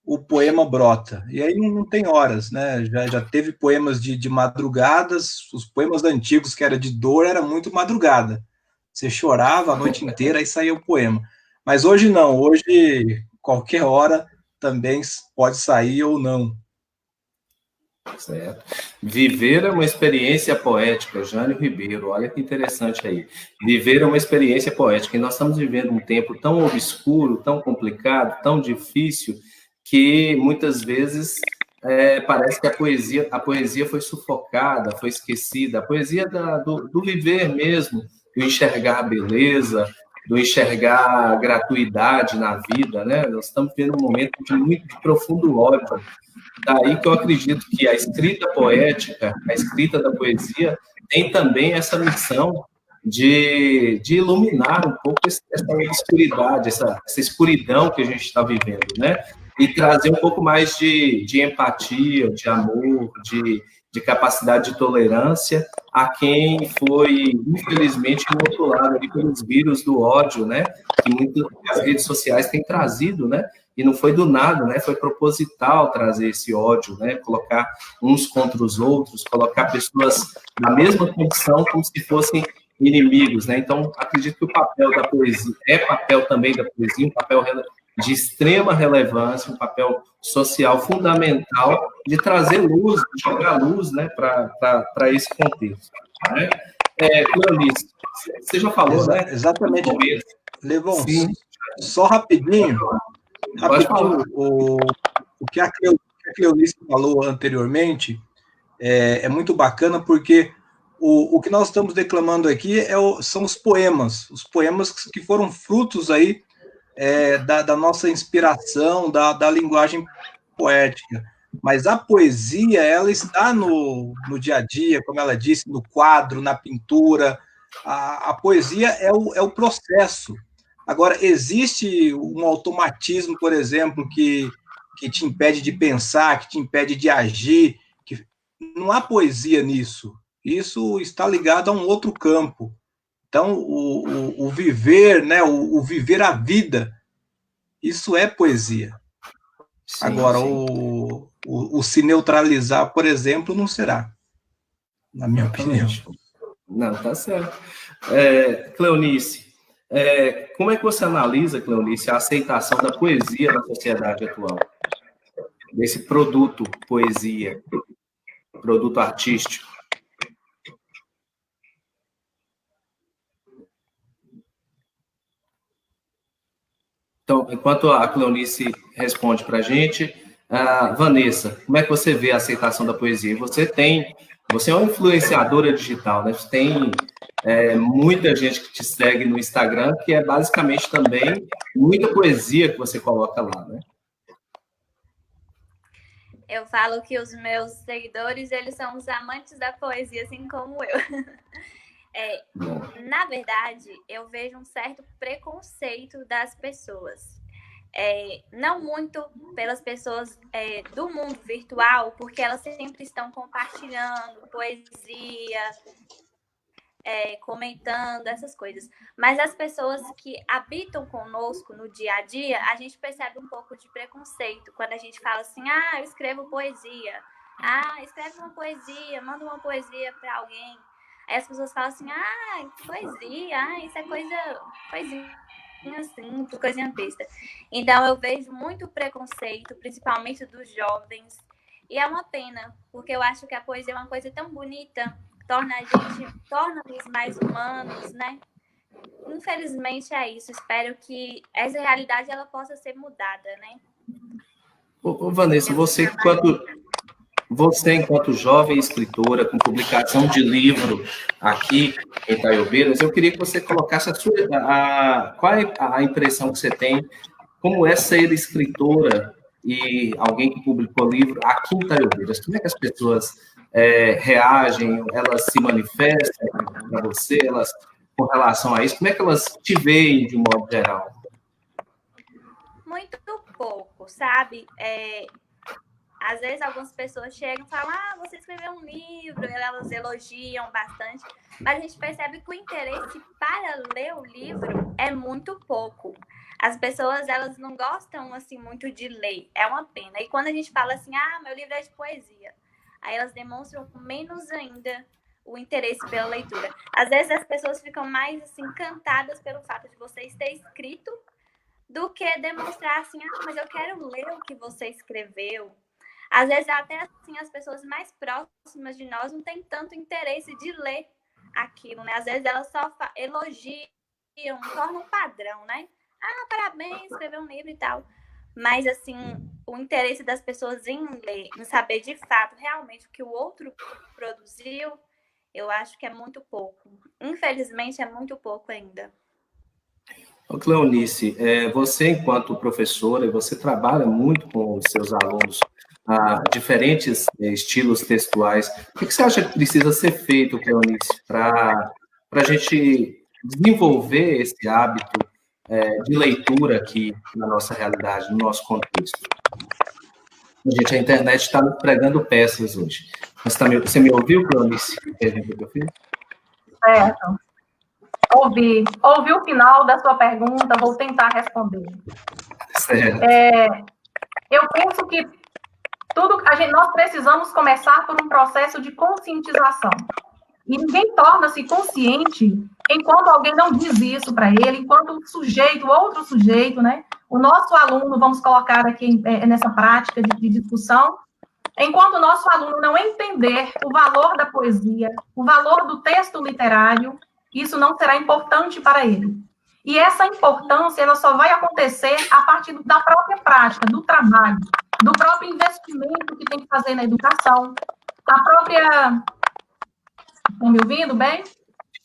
o poema brota. E aí não tem horas, né? Já teve poemas de madrugadas, os poemas antigos, que era de dor, era muito madrugada. Você chorava a noite inteira, aí saía o poema. Mas hoje não, hoje qualquer hora também pode sair ou não. Certo. Viver é uma experiência poética, Jânio Ribeiro, olha que interessante aí. Viver é uma experiência poética, e nós estamos vivendo um tempo tão obscuro, tão complicado, tão difícil, que muitas vezes parece que a poesia foi sufocada, foi esquecida. A poesia do viver mesmo, do enxergar a beleza, do enxergar a gratuidade na vida, né? Nós estamos vivendo um momento de profundo ódio. Daí que eu acredito que a escrita poética, a escrita da poesia, tem também essa missão de iluminar um pouco essa obscuridade, essa escuridão que a gente está vivendo, né? E trazer um pouco mais de empatia, de amor, de capacidade de tolerância a quem foi, infelizmente, rotulado ali pelos vírus do ódio, né? Que muitas as redes sociais têm trazido, né? E não foi do nada, né? Foi proposital trazer esse ódio, né? Colocar uns contra os outros, colocar pessoas na mesma condição como se fossem inimigos, né? Então, acredito que o papel da poesia é papel também da poesia, um papel de extrema relevância, um papel social fundamental de trazer luz, de jogar luz, né, para esse contexto. Né? Cleonice, você já falou, né? Exatamente. Levon, Sim. Só rapidinho o que a Cleonice falou anteriormente é muito bacana, porque o que nós estamos declamando aqui são os poemas que foram frutos aí da nossa inspiração, da linguagem poética. Mas a poesia, ela está no dia a dia, como ela disse, no quadro, na pintura. A poesia é o processo. Agora, existe um automatismo, por exemplo, que te impede de pensar, que te impede de agir. Não há poesia nisso. Isso está ligado a um outro campo. Então, o viver, né, o viver a vida, isso é poesia. Sim, agora, sim. O se neutralizar, por exemplo, não será, na minha opinião. Não, tá certo. Cleonice, como é que você analisa, Cleonice, a aceitação da poesia na sociedade atual? Desse produto poesia, produto artístico? Então, enquanto a Cleonice responde para a gente, Vanessa, como é que você vê a aceitação da poesia? Você é uma influenciadora digital, né? Você tem muita gente que te segue no Instagram, que é basicamente também muita poesia que você coloca lá, né? Eu falo que os meus seguidores, eles são os amantes da poesia, assim como eu. Na verdade, eu vejo um certo preconceito das pessoas. Não muito pelas pessoas do mundo virtual, porque elas sempre estão compartilhando poesia, comentando essas coisas. Mas as pessoas que habitam conosco no dia a dia, a gente percebe um pouco de preconceito quando a gente fala assim, eu escrevo poesia. Escreve uma poesia, manda uma poesia para alguém. Aí as pessoas falam assim, poesia, isso é coisinha assim, coisinha besta. Então eu vejo muito preconceito, principalmente dos jovens, e é uma pena, porque eu acho que a poesia é uma coisa tão bonita, torna-nos mais humanos, né? Infelizmente é isso, espero que essa realidade ela possa ser mudada, né? Vanessa, você enquanto jovem escritora, com publicação de livro aqui em Itaiobeiras, eu queria que você colocasse qual é a impressão que você tem, como é ser escritora e alguém que publicou livro aqui em Itaiobeiras. Como é que as pessoas reagem, elas se manifestam para você, com relação a isso? Como é que elas te veem de um modo geral? Muito pouco, sabe? Às vezes algumas pessoas chegam e falam, você escreveu um livro, elas elogiam bastante, mas a gente percebe que o interesse para ler o livro é muito pouco. As pessoas, elas não gostam, assim, muito de ler, é uma pena. E quando a gente fala assim, meu livro é de poesia, aí elas demonstram menos ainda o interesse pela leitura. Às vezes as pessoas ficam mais, assim, encantadas pelo fato de vocês ter escrito do que demonstrar assim, mas eu quero ler o que você escreveu. Às vezes, até assim, as pessoas mais próximas de nós não têm tanto interesse de ler aquilo, né? Às vezes, elas só elogiam, tornam um padrão, né? Parabéns, escreveu um livro e tal. mas, assim, o interesse das pessoas em ler, em saber de fato, realmente, o que o outro produziu, eu acho que é muito pouco. Infelizmente, é muito pouco ainda. Ô, Cleonice, você, enquanto professora, você trabalha muito com os seus alunos diferentes estilos textuais. O que você acha que precisa ser feito, Cleonice, para a gente desenvolver esse hábito de leitura aqui na nossa realidade, no nosso contexto? Gente, a internet está nos pregando peças hoje. Você me ouviu, Cleonice? Certo. Ouvi o final da sua pergunta, vou tentar responder. Certo. Eu penso que nós precisamos começar por um processo de conscientização. E ninguém torna-se consciente enquanto alguém não diz isso para ele, enquanto outro sujeito, né? O nosso aluno, vamos colocar aqui nessa prática de discussão, enquanto o nosso aluno não entender o valor da poesia, o valor do texto literário, isso não será importante para ele. E essa importância, ela só vai acontecer a partir da própria prática, do trabalho, do próprio investimento que tem que fazer na educação, a própria... Estão me ouvindo bem?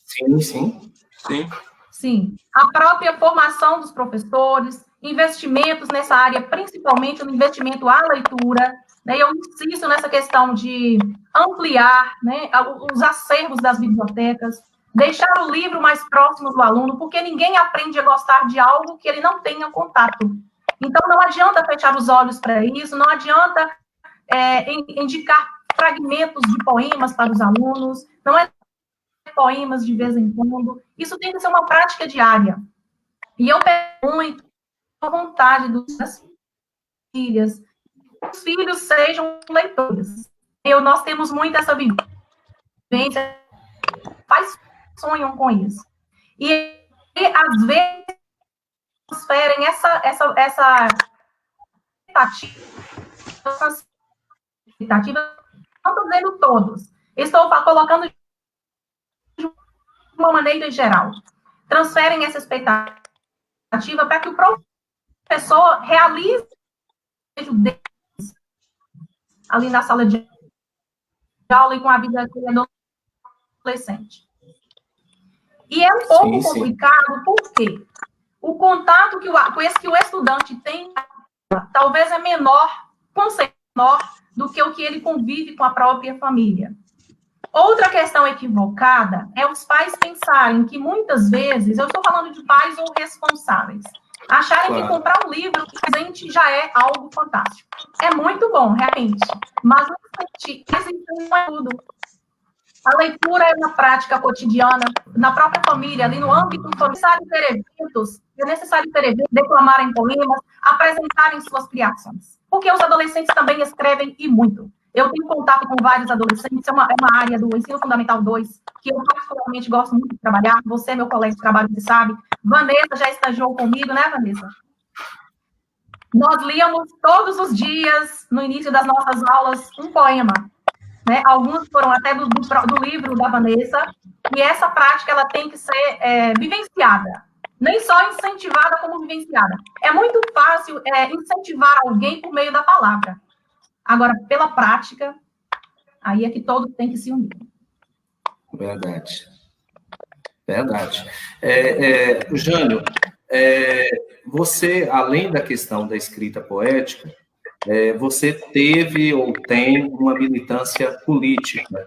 Sim, sim. Sim. Sim. A própria formação dos professores, investimentos nessa área, principalmente no investimento à leitura, né? Eu insisto nessa questão de ampliar, né, os acervos das bibliotecas, deixar o livro mais próximo do aluno, porque ninguém aprende a gostar de algo que ele não tenha contato. Então, não adianta fechar os olhos para isso, não adianta indicar fragmentos de poemas para os alunos, não é poemas de vez em quando, isso tem que ser uma prática diária. E eu pego muito a vontade das filhas, que os filhos sejam leitores. Nós temos muito essa vivência, pais sonham com isso. E às vezes, transferem essa expectativa, não estou dizendo todos, estou colocando de uma maneira geral. Transferem essa expectativa para que o professor realize o deles ali na sala de aula e com a vida do adolescente. E é um pouco complicado, porque o contato que o estudante tem, talvez é menor do que o que ele convive com a própria família. Outra questão equivocada é os pais pensarem que, muitas vezes, eu estou falando de pais ou responsáveis, acharem que comprar um livro presente já é algo fantástico. É muito bom, realmente, mas não é tudo. A leitura é uma prática cotidiana, na própria família, ali no âmbito familiar, é necessário ter eventos, declamarem poemas, apresentarem suas criações. Porque os adolescentes também escrevem, e muito. Eu tenho contato com vários adolescentes, é uma área do Ensino Fundamental 2, que eu particularmente gosto muito de trabalhar. Você, meu colega de trabalho, você sabe. Vanessa já estagiou comigo, né, Vanessa? Nós líamos todos os dias, no início das nossas aulas, um poema. Né? Alguns foram até do livro da Vanessa, e essa prática ela tem que ser vivenciada, nem só incentivada como vivenciada. É muito fácil incentivar alguém por meio da palavra. Agora, pela prática, aí é que todos têm que se unir. Verdade. Verdade. Jânio, você, além da questão da escrita poética, você teve ou tem uma militância política.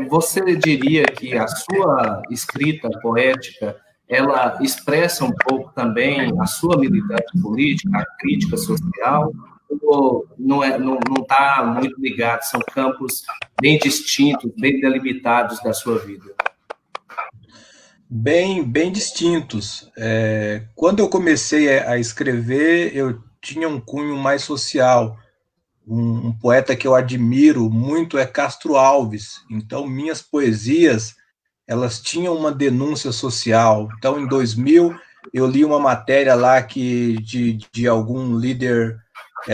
Você diria que a sua escrita poética, ela expressa um pouco também a sua militância política, a crítica social, ou não está muito ligado, são campos bem distintos, bem delimitados da sua vida? Bem distintos. Quando eu comecei a escrever, eu tinha um cunho mais social. Um poeta que eu admiro muito é Castro Alves. Então, minhas poesias, elas tinham uma denúncia social. Então, em 2000, eu li uma matéria lá de algum líder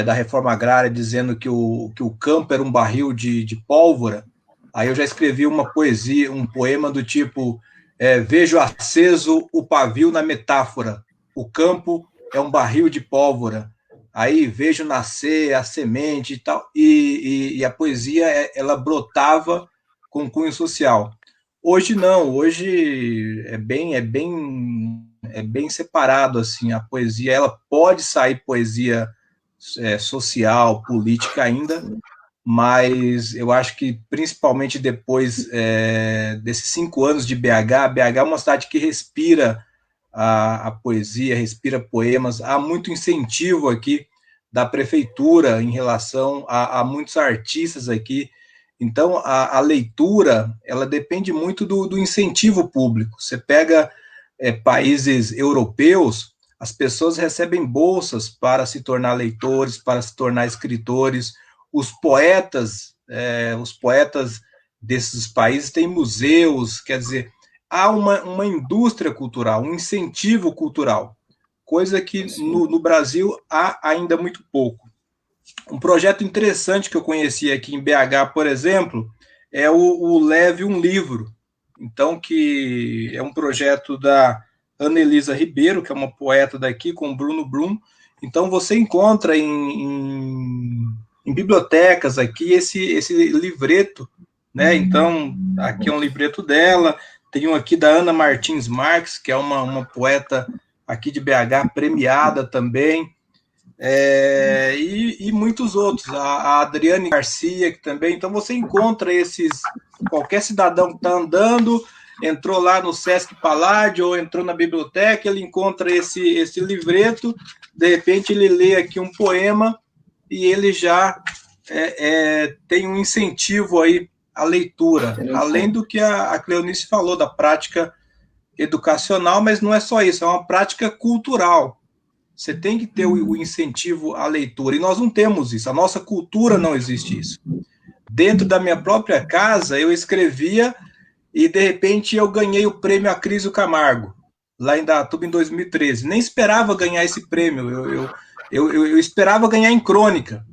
da reforma agrária dizendo que o campo era um barril de pólvora. Aí eu já escrevi uma poesia, um poema do tipo: vejo aceso o pavio na metáfora, o campo é um barril de pólvora. aí vejo nascer a semente e tal, e a poesia, ela brotava com cunho social. Hoje não, hoje é bem separado, assim, a poesia, ela pode sair poesia social, política ainda, mas eu acho que principalmente depois desses 5 anos de BH é uma cidade que respira a poesia, respira poemas, há muito incentivo aqui da prefeitura em relação a muitos artistas aqui. Então, a leitura, ela depende muito do incentivo público. Você pega países europeus, as pessoas recebem bolsas para se tornar leitores, para se tornar escritores. Os poetas desses países têm museus, quer dizer, há uma indústria cultural, um incentivo cultural, coisa que no Brasil há ainda muito pouco. Um projeto interessante que eu conheci aqui em BH, por exemplo, é o Leve um Livro. Então, que é um projeto da Ana Elisa Ribeiro, que é uma poeta daqui, com o Bruno Blum. Então, você encontra em bibliotecas aqui esse livreto, né? Então, aqui é um livreto dela, tem um aqui da Ana Martins Marques, que é uma poeta aqui de BH, premiada também, e muitos outros, a Adriane Garcia, que também. Então, você encontra qualquer cidadão que está andando, entrou lá no Sesc Paládio, ou entrou na biblioteca, ele encontra esse livreto, de repente ele lê aqui um poema, e ele já tem um incentivo aí à leitura, além do que a Cleonice falou, da prática educacional, mas não é só isso, é uma prática cultural. Você tem que ter o incentivo à leitura, e nós não temos isso, a nossa cultura não existe isso. Dentro da minha própria casa, eu escrevia, e de repente eu ganhei o prêmio Acrísio Camargo, lá em Indaiatuba, em 2013. Nem esperava ganhar esse prêmio, eu esperava ganhar em crônica.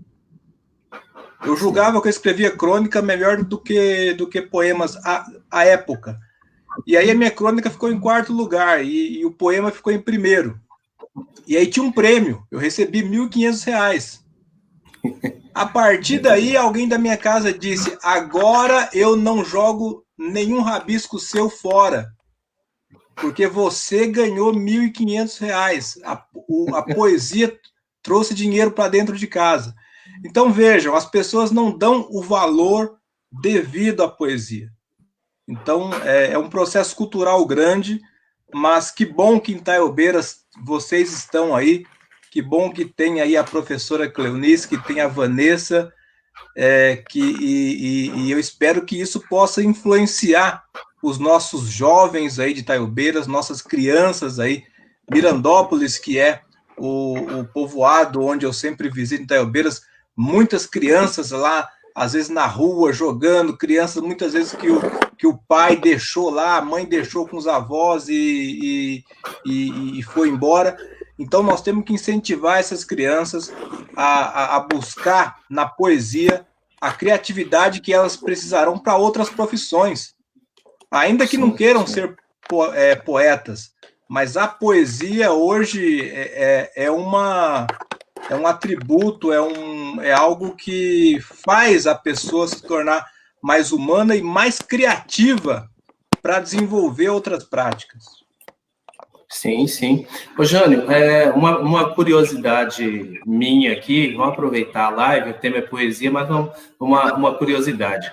Eu julgava que eu escrevia crônica melhor do que poemas à época. E aí a minha crônica ficou em 4º lugar, e o poema ficou em 1º. E aí tinha um prêmio, eu recebi R$1.500. A partir daí, alguém da minha casa disse: agora eu não jogo nenhum rabisco seu fora, porque você ganhou R$1.500. A poesia trouxe dinheiro para dentro de casa. Então, vejam, as pessoas não dão o valor devido à poesia. Então, é um processo cultural grande, mas que bom que em Itaiobeiras vocês estão aí, que bom que tem aí a professora Cleonice, que tem a Vanessa, e eu espero que isso possa influenciar os nossos jovens aí de Itaiobeiras, nossas crianças aí, Mirandópolis, que é o povoado onde eu sempre visito em Itaiobeiras, muitas crianças lá, às vezes na rua, jogando, crianças muitas vezes que o pai deixou lá, a mãe deixou com os avós e foi embora. Então, nós temos que incentivar essas crianças a buscar na poesia a criatividade que elas precisarão para outras profissões. Ainda que não queiram ser poetas, mas a poesia hoje é um atributo, é algo que faz a pessoa se tornar mais humana e mais criativa para desenvolver outras práticas. Sim, sim. Ô, Jânio, uma curiosidade minha aqui, vamos aproveitar a live, o tema é poesia, mas uma curiosidade.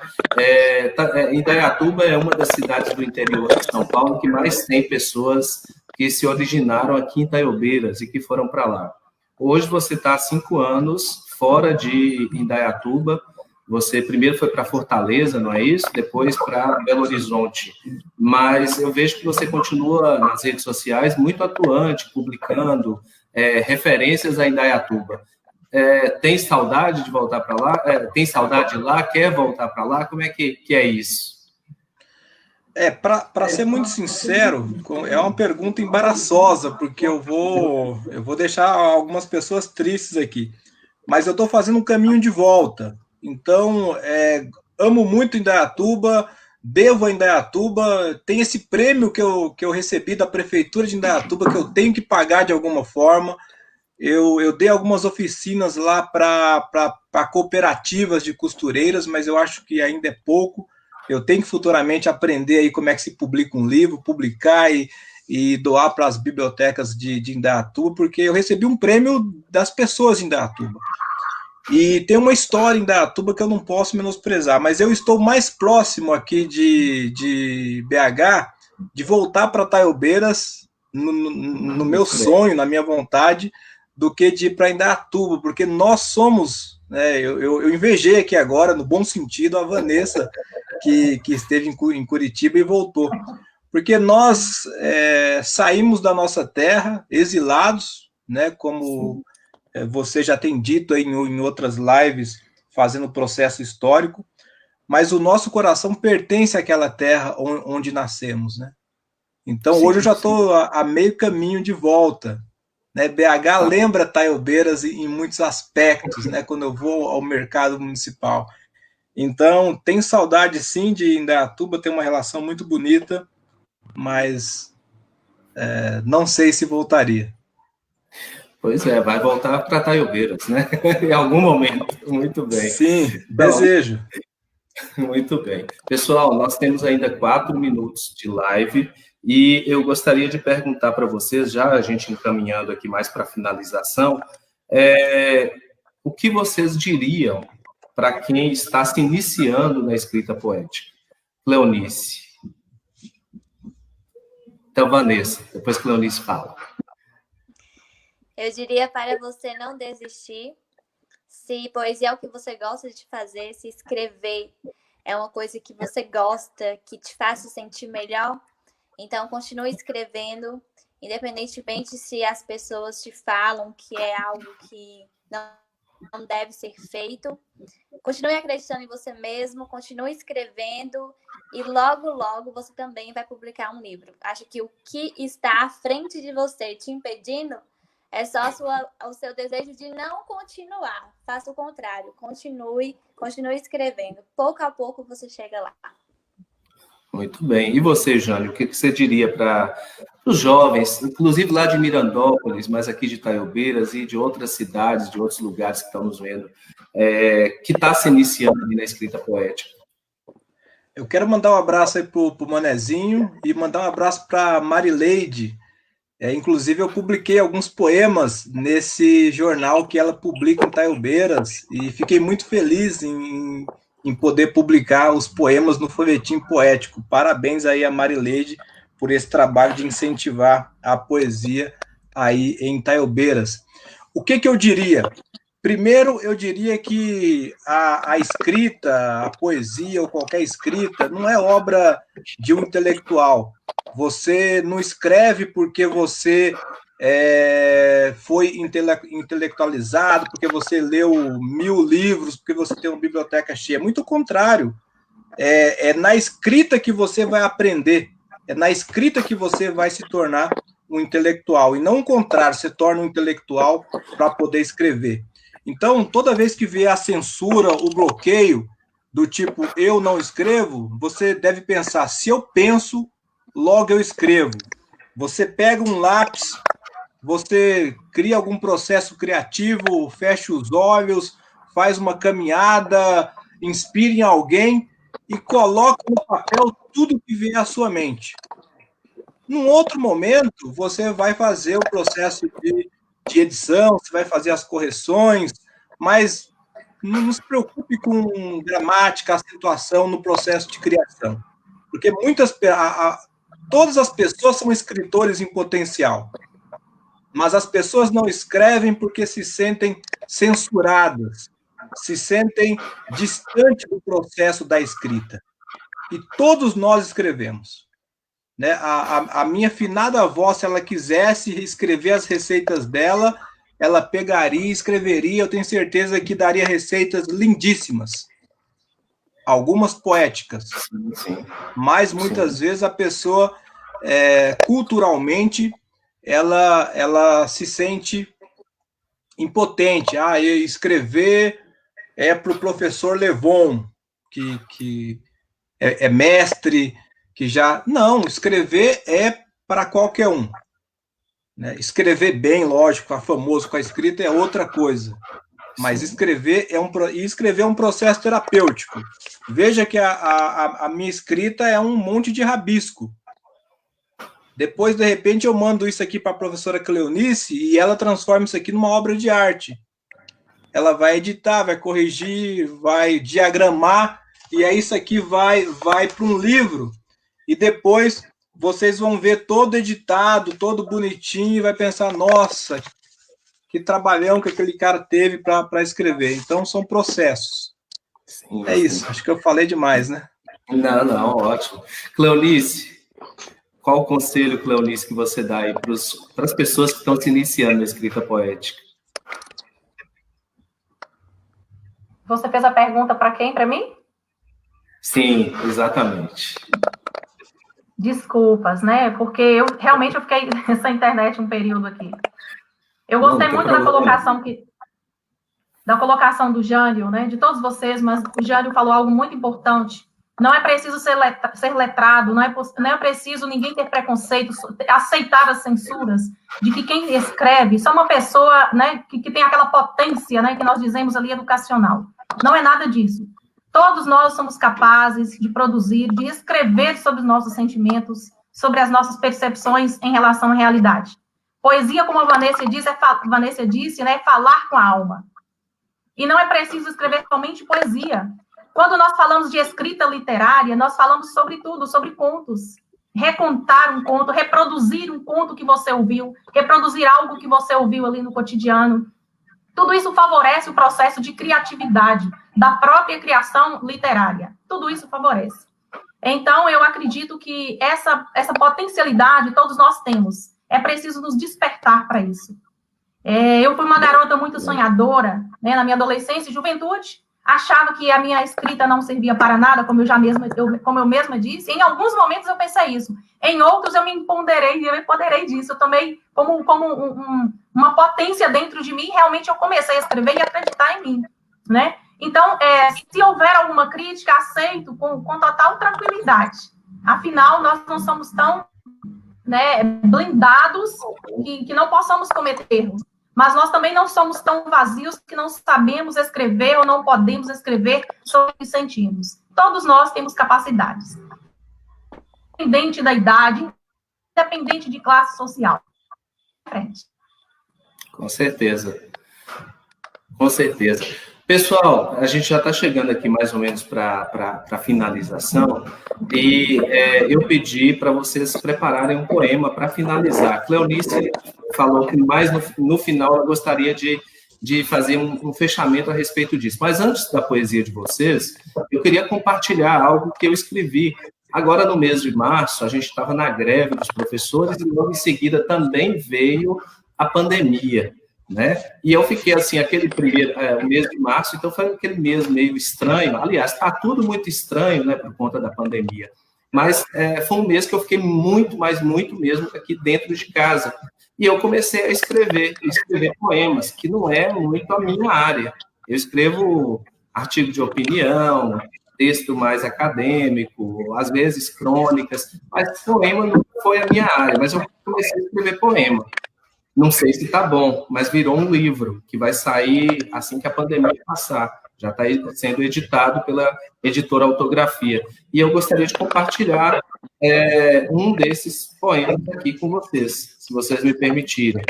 Indaiatuba é uma das cidades do interior de São Paulo que mais tem pessoas que se originaram aqui em Itaiobeiras e que foram para lá. Hoje você está há 5 anos fora de Indaiatuba. Você primeiro foi para Fortaleza, não é isso? Depois para Belo Horizonte. Mas eu vejo que você continua nas redes sociais muito atuante, publicando referências a Indaiatuba. Tem saudade de voltar para lá? Tem saudade de lá? Quer voltar para lá? Como é que é isso? Para ser muito sincero, é uma pergunta embaraçosa, porque eu vou deixar algumas pessoas tristes aqui. Mas eu estou fazendo um caminho de volta. Então, amo muito Indaiatuba, devo a Indaiatuba, tem esse prêmio que eu recebi da Prefeitura de Indaiatuba, que eu tenho que pagar de alguma forma. eu dei algumas oficinas lá para cooperativas de costureiras, mas eu acho que ainda é pouco. Eu tenho que futuramente aprender aí como é que se publica um livro, publicar e doar para as bibliotecas de Indaiatuba, porque eu recebi um prêmio das pessoas de Indaiatuba. E tem uma história em Indaiatuba que eu não posso menosprezar, mas eu estou mais próximo aqui de BH, de voltar para Taiobeiras, no meu sonho, na minha vontade, do que de ir para Indaiatuba, porque nós somos, né, eu invejei aqui agora, no bom sentido, a Vanessa, que esteve em Curitiba e voltou. Porque nós saímos da nossa terra, exilados, né, como você já tem dito aí em outras lives, fazendo o processo histórico, mas o nosso coração pertence àquela terra onde nascemos, né? Então, sim, hoje eu já estou a meio caminho de volta, né? BH lembra Taiobeiras em muitos aspectos, né? Quando eu vou ao mercado municipal. Então, tenho saudade, sim, de Indaiatuba, tem uma relação muito bonita, mas não sei se voltaria. Pois é, vai voltar para Taiobeiras, né? Em algum momento. Muito bem. Sim, desejo. Muito bem. Pessoal, nós temos ainda 4 minutos de live e eu gostaria de perguntar para vocês, já a gente encaminhando aqui mais para a finalização, o que vocês diriam para quem está se iniciando na escrita poética? Cleonice. Então, Vanessa, depois Cleonice fala. Eu diria para você não desistir. Se poesia é o que você gosta de fazer, se escrever é uma coisa que você gosta, que te faz se sentir melhor, então continue escrevendo, independentemente se as pessoas te falam que é algo que não deve ser feito. Continue acreditando em você mesmo, continue escrevendo e logo, logo você também vai publicar um livro. Acho que o que está à frente de você te impedindo é só o seu desejo de não continuar. Faça o contrário. Continue escrevendo. Pouco a pouco você chega lá. Muito bem. E você, Jânio, o que você diria para os jovens, inclusive lá de Mirandópolis, mas aqui de Taiobeiras e de outras cidades, de outros lugares que estão nos vendo, que está se iniciando na escrita poética? Eu quero mandar um abraço aí para o Manezinho e mandar um abraço para a Marileide. Inclusive, eu publiquei alguns poemas nesse jornal que ela publica em Taiobeiras e fiquei muito feliz em poder publicar os poemas no Folhetim Poético. Parabéns aí a Marileide por esse trabalho de incentivar a poesia aí em Taiobeiras. O que eu diria? Primeiro, eu diria que a escrita, a poesia ou qualquer escrita não é obra de um intelectual. Você não escreve porque você foi intelectualizado, porque você leu 1000 livros, porque você tem uma biblioteca cheia. Muito ao contrário. É na escrita que você vai aprender. É na escrita que você vai se tornar um intelectual. E não o contrário, você torna um intelectual para poder escrever. Então, toda vez que vier a censura, o bloqueio, do tipo, eu não escrevo, você deve pensar, se eu penso, logo eu escrevo. Você pega um lápis, você cria algum processo criativo, fecha os olhos, faz uma caminhada, inspira em alguém e coloca no papel tudo que vier à sua mente. Num outro momento, você vai fazer o processo de edição, você vai fazer as correções, mas não se preocupe com gramática, acentuação no processo de criação, porque todas as pessoas são escritores em potencial, mas as pessoas não escrevem porque se sentem censuradas, se sentem distantes do processo da escrita, e todos nós escrevemos. Né? A minha finada avó, se ela quisesse escrever as receitas dela, ela pegaria e escreveria, eu tenho certeza que daria receitas lindíssimas. Algumas poéticas. Sim. Mas muitas vezes a pessoa, culturalmente, ela se sente impotente. Escrever é para o professor Levon, que é mestre, que já... Não, escrever é para qualquer um. né? Escrever bem, lógico, famoso com a escrita é outra coisa. Mas escrever é um processo terapêutico. Veja que a minha escrita é um monte de rabisco. Depois, de repente, eu mando isso aqui para a professora Cleonice e ela transforma isso aqui numa obra de arte. Ela vai editar, vai corrigir, vai diagramar, e aí isso aqui vai para um livro, e depois vocês vão ver todo editado, todo bonitinho, e vai pensar, nossa, que trabalhão que aquele cara teve para escrever. Então, são processos. Sim, É isso, acho que eu falei demais, né? Não, ótimo. Cleonice, qual o conselho, Cleonice, que você dá aí para as pessoas que estão se iniciando na escrita poética? Você fez a pergunta para quem? Para mim? Sim, exatamente. Desculpas, né? Porque eu realmente fiquei nessa internet um período aqui. Eu gostei muito da colocação do Jânio, né? De todos vocês, mas o Jânio falou algo muito importante. Não é preciso ser letrado, não é preciso ninguém ter preconceito, aceitar as censuras de que quem escreve só uma pessoa, né, que tem aquela potência, né, que nós dizemos ali educacional. Não é nada disso. Todos nós somos capazes de produzir, de escrever sobre os nossos sentimentos, sobre as nossas percepções em relação à realidade. Poesia, como a Vanessa disse, né, é falar com a alma. E não é preciso escrever somente poesia. Quando nós falamos de escrita literária, nós falamos sobre tudo, sobre contos. Recontar um conto, reproduzir um conto que você ouviu, reproduzir algo que você ouviu ali no cotidiano. Tudo isso favorece o processo de criatividade, da própria criação literária. Tudo isso favorece. Então, eu acredito que essa potencialidade todos nós temos. É preciso nos despertar para isso. Eu fui uma garota muito sonhadora, né, na minha adolescência e juventude. Achava que a minha escrita não servia para nada, como eu mesma disse. Em alguns momentos eu pensei isso. Em outros eu me empoderei disso. Eu tomei como uma potência dentro de mim. Realmente eu comecei a escrever e acreditar em mim, né? Então, se houver alguma crítica, aceito com total tranquilidade. Afinal, nós não somos tão, né, blindados que não possamos cometer erros. Mas nós também não somos tão vazios que não sabemos escrever ou não podemos escrever sobre o que sentimos. Todos nós temos capacidades. Independente da idade, independente de classe social. Frente. Com certeza. Com certeza. Pessoal, a gente já está chegando aqui mais ou menos para a finalização, e eu pedi para vocês prepararem um poema para finalizar. Cleonice falou que mais no final ela gostaria de fazer um fechamento a respeito disso. Mas antes da poesia de vocês, eu queria compartilhar algo que eu escrevi. Agora, no mês de março, a gente estava na greve dos professores e logo em seguida também veio a pandemia, né? E eu fiquei assim, aquele o mês de março, então foi aquele mês meio estranho. Aliás, está tudo muito estranho, né, por conta da pandemia. Mas foi um mês que eu fiquei muito mesmo aqui dentro de casa. E eu comecei a escrever poemas, que não é muito a minha área. Eu escrevo artigo de opinião, texto mais acadêmico, às vezes crônicas, mas poema não foi a minha área, mas eu comecei a escrever poema. Não sei se está bom, mas virou um livro que vai sair assim que a pandemia passar. Já está sendo editado pela editora Autografia. E eu gostaria de compartilhar um desses poemas aqui com vocês, se vocês me permitirem.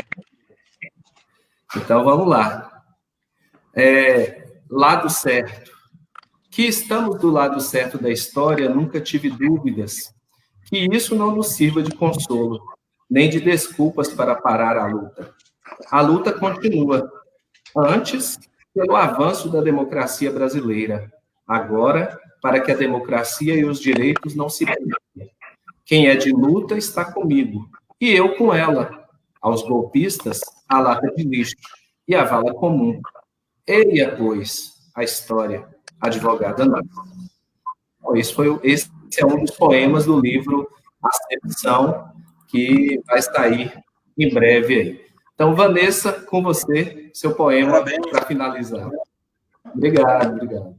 Então, vamos lá. Lado certo. Que estamos do lado certo da história, nunca tive dúvidas. Que isso não nos sirva de consolo, nem de desculpas para parar a luta. A luta continua. Antes, pelo avanço da democracia brasileira. Agora, para que a democracia e os direitos não se percam. Quem é de luta está comigo, e eu com ela. Aos golpistas, a lata de lixo e a vala comum. Eia, pois, a história, advogada nossa. Esse é um dos poemas do livro Acepção, que vai sair em breve aí. Então, Vanessa, com você, seu poema para finalizar. Obrigado.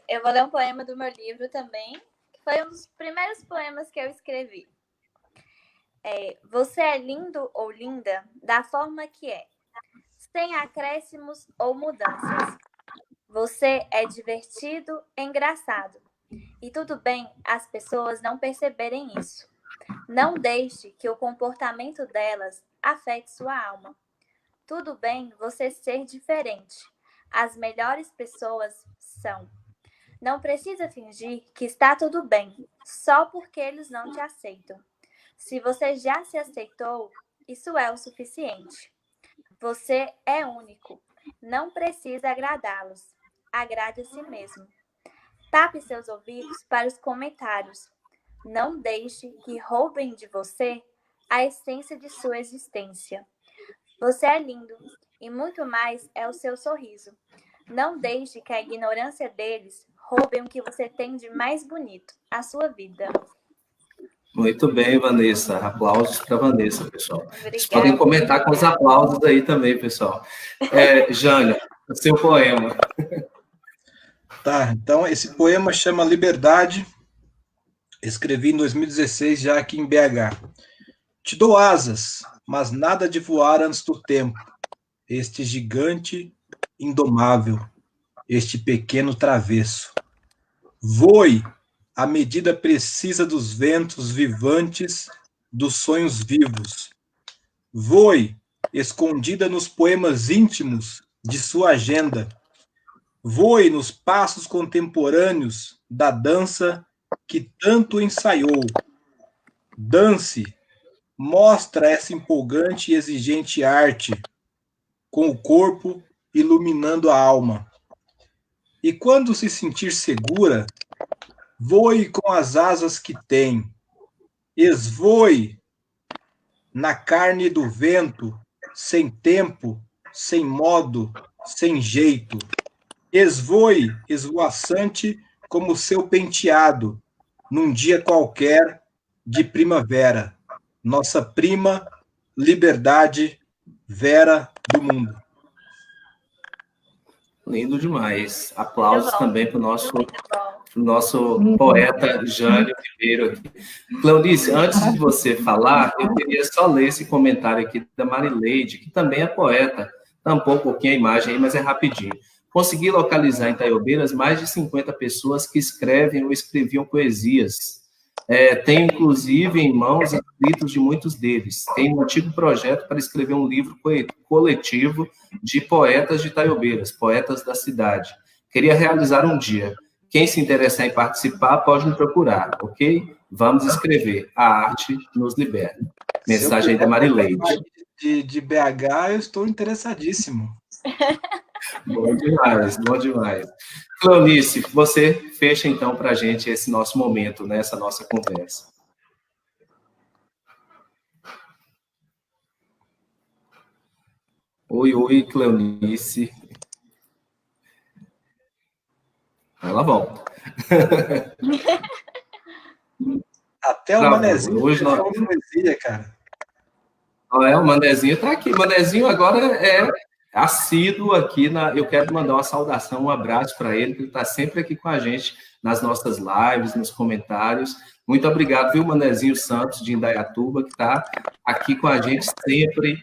Eu vou ler um poema do meu livro também, que foi um dos primeiros poemas que eu escrevi. Você é lindo ou linda da forma que é, sem acréscimos ou mudanças. Você é divertido, engraçado. E tudo bem as pessoas não perceberem isso. Não deixe que o comportamento delas afete sua alma. Tudo bem você ser diferente. As melhores pessoas são. Não precisa fingir que está tudo bem, só porque eles não te aceitam. Se você já se aceitou, isso é o suficiente. Você é único. Não precisa agradá-los. Agrade a si mesmo. Tape seus ouvidos para os comentários. Não deixe que roubem de você a essência de sua existência. Você é lindo e muito mais é o seu sorriso. Não deixe que a ignorância deles roubem o que você tem de mais bonito, a sua vida. Muito bem, Vanessa. Aplausos para Vanessa, pessoal. Obrigada. Vocês podem comentar com os aplausos aí também, pessoal. Jânio, o seu poema. Tá, então esse poema chama Liberdade. Escrevi em 2016, já aqui em BH. Te dou asas, mas nada de voar antes do tempo. Este gigante indomável, este pequeno travesso. Voe à medida precisa dos ventos vivantes, dos sonhos vivos. Voe, escondida nos poemas íntimos de sua agenda. Voe nos passos contemporâneos da dança que tanto ensaiou. Dance, mostra essa empolgante e exigente arte, com o corpo iluminando a alma. E quando se sentir segura, voe com as asas que tem. Esvoe na carne do vento, sem tempo, sem modo, sem jeito. Esvoe, esvoaçante como seu penteado, num dia qualquer de primavera. Nossa prima, liberdade, vera do mundo. Lindo demais. Aplausos também para o nosso poeta Jânio Ribeiro aqui. Cleonice, antes de você falar, eu queria só ler esse comentário aqui da Marileide, que também é poeta. Tampou um pouquinho a imagem aí, mas é rapidinho. Consegui localizar em Taiobeiras mais de 50 pessoas que escrevem ou escreviam poesias. Tenho, inclusive, em mãos escritos de muitos deles. Tenho um antigo projeto para escrever um livro coletivo de poetas de Taiobeiras, poetas da cidade. Queria realizar um dia. Quem se interessar em participar pode me procurar, ok? Vamos escrever. A arte nos liberta. Mensagem da Marileide. De BH, eu estou interessadíssimo. Bom demais, bom demais. Cleonice, você fecha então para a gente esse nosso momento, né, essa nossa conversa. Oi, Cleonice. Ela volta. Até o Manezinho hoje nós... poesia, cara. O Manezinho está aqui. O Manezinho agora é assíduo aqui eu quero mandar uma saudação, um abraço para ele, que ele está sempre aqui com a gente nas nossas lives, nos comentários. Muito obrigado, viu, Manezinho Santos, de Indaiatuba, que está aqui com a gente sempre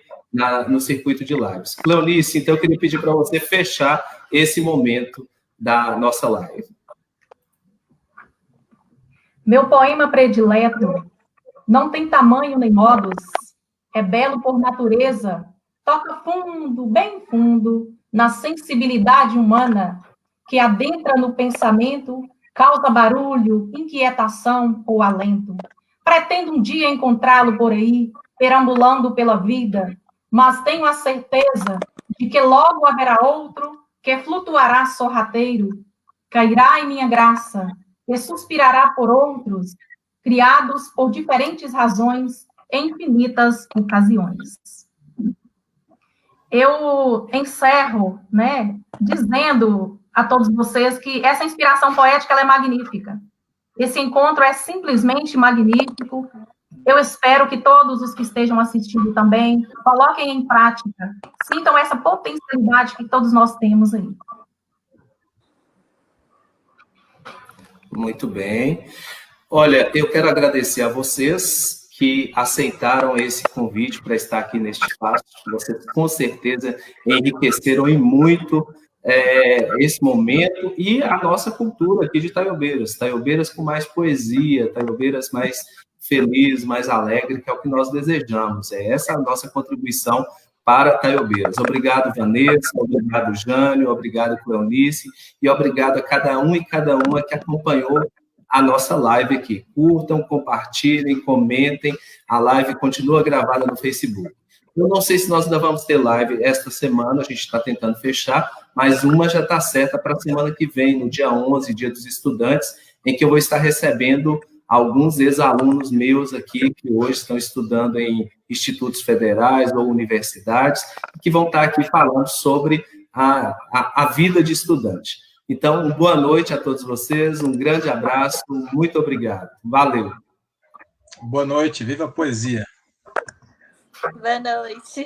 no circuito de lives. Cleonice, então eu queria pedir para você fechar esse momento da nossa live. Meu poema predileto não tem tamanho nem modos, é belo por natureza, toca fundo, bem fundo, na sensibilidade humana, que adentra no pensamento, causa barulho, inquietação ou alento. Pretendo um dia encontrá-lo por aí, perambulando pela vida, mas tenho a certeza de que logo haverá outro que flutuará sorrateiro, cairá em minha graça, e suspirará por outros, criados por diferentes razões, em infinitas ocasiões. Eu encerro, né, dizendo a todos vocês que essa inspiração poética ela é magnífica. Esse encontro é simplesmente magnífico. Eu espero que todos os que estejam assistindo também coloquem em prática, sintam essa potencialidade que todos nós temos aí. Muito bem. Olha, eu quero agradecer a vocês que aceitaram esse convite para estar aqui neste espaço. Vocês, com certeza, enriqueceram em muito esse momento e a nossa cultura aqui de Taiobeiras. Taiobeiras com mais poesia, Taiobeiras mais feliz, mais alegre, que é o que nós desejamos. É essa a nossa contribuição para Taiobeiras. Obrigado, Vanessa, obrigado, Jânio, obrigado, Cleonice, e obrigado a cada um e cada uma que acompanhou a nossa live aqui. Curtam, compartilhem, comentem. A live continua gravada no Facebook. Eu não sei se nós ainda vamos ter live esta semana, a gente está tentando fechar, mas uma já está certa para a semana que vem, no dia 11, Dia dos Estudantes, em que eu vou estar recebendo alguns ex-alunos meus aqui, que hoje estão estudando em institutos federais ou universidades, que vão estar aqui falando sobre a vida de estudante. Então, boa noite a todos vocês, um grande abraço, muito obrigado. Valeu. Boa noite, viva a poesia. Boa noite.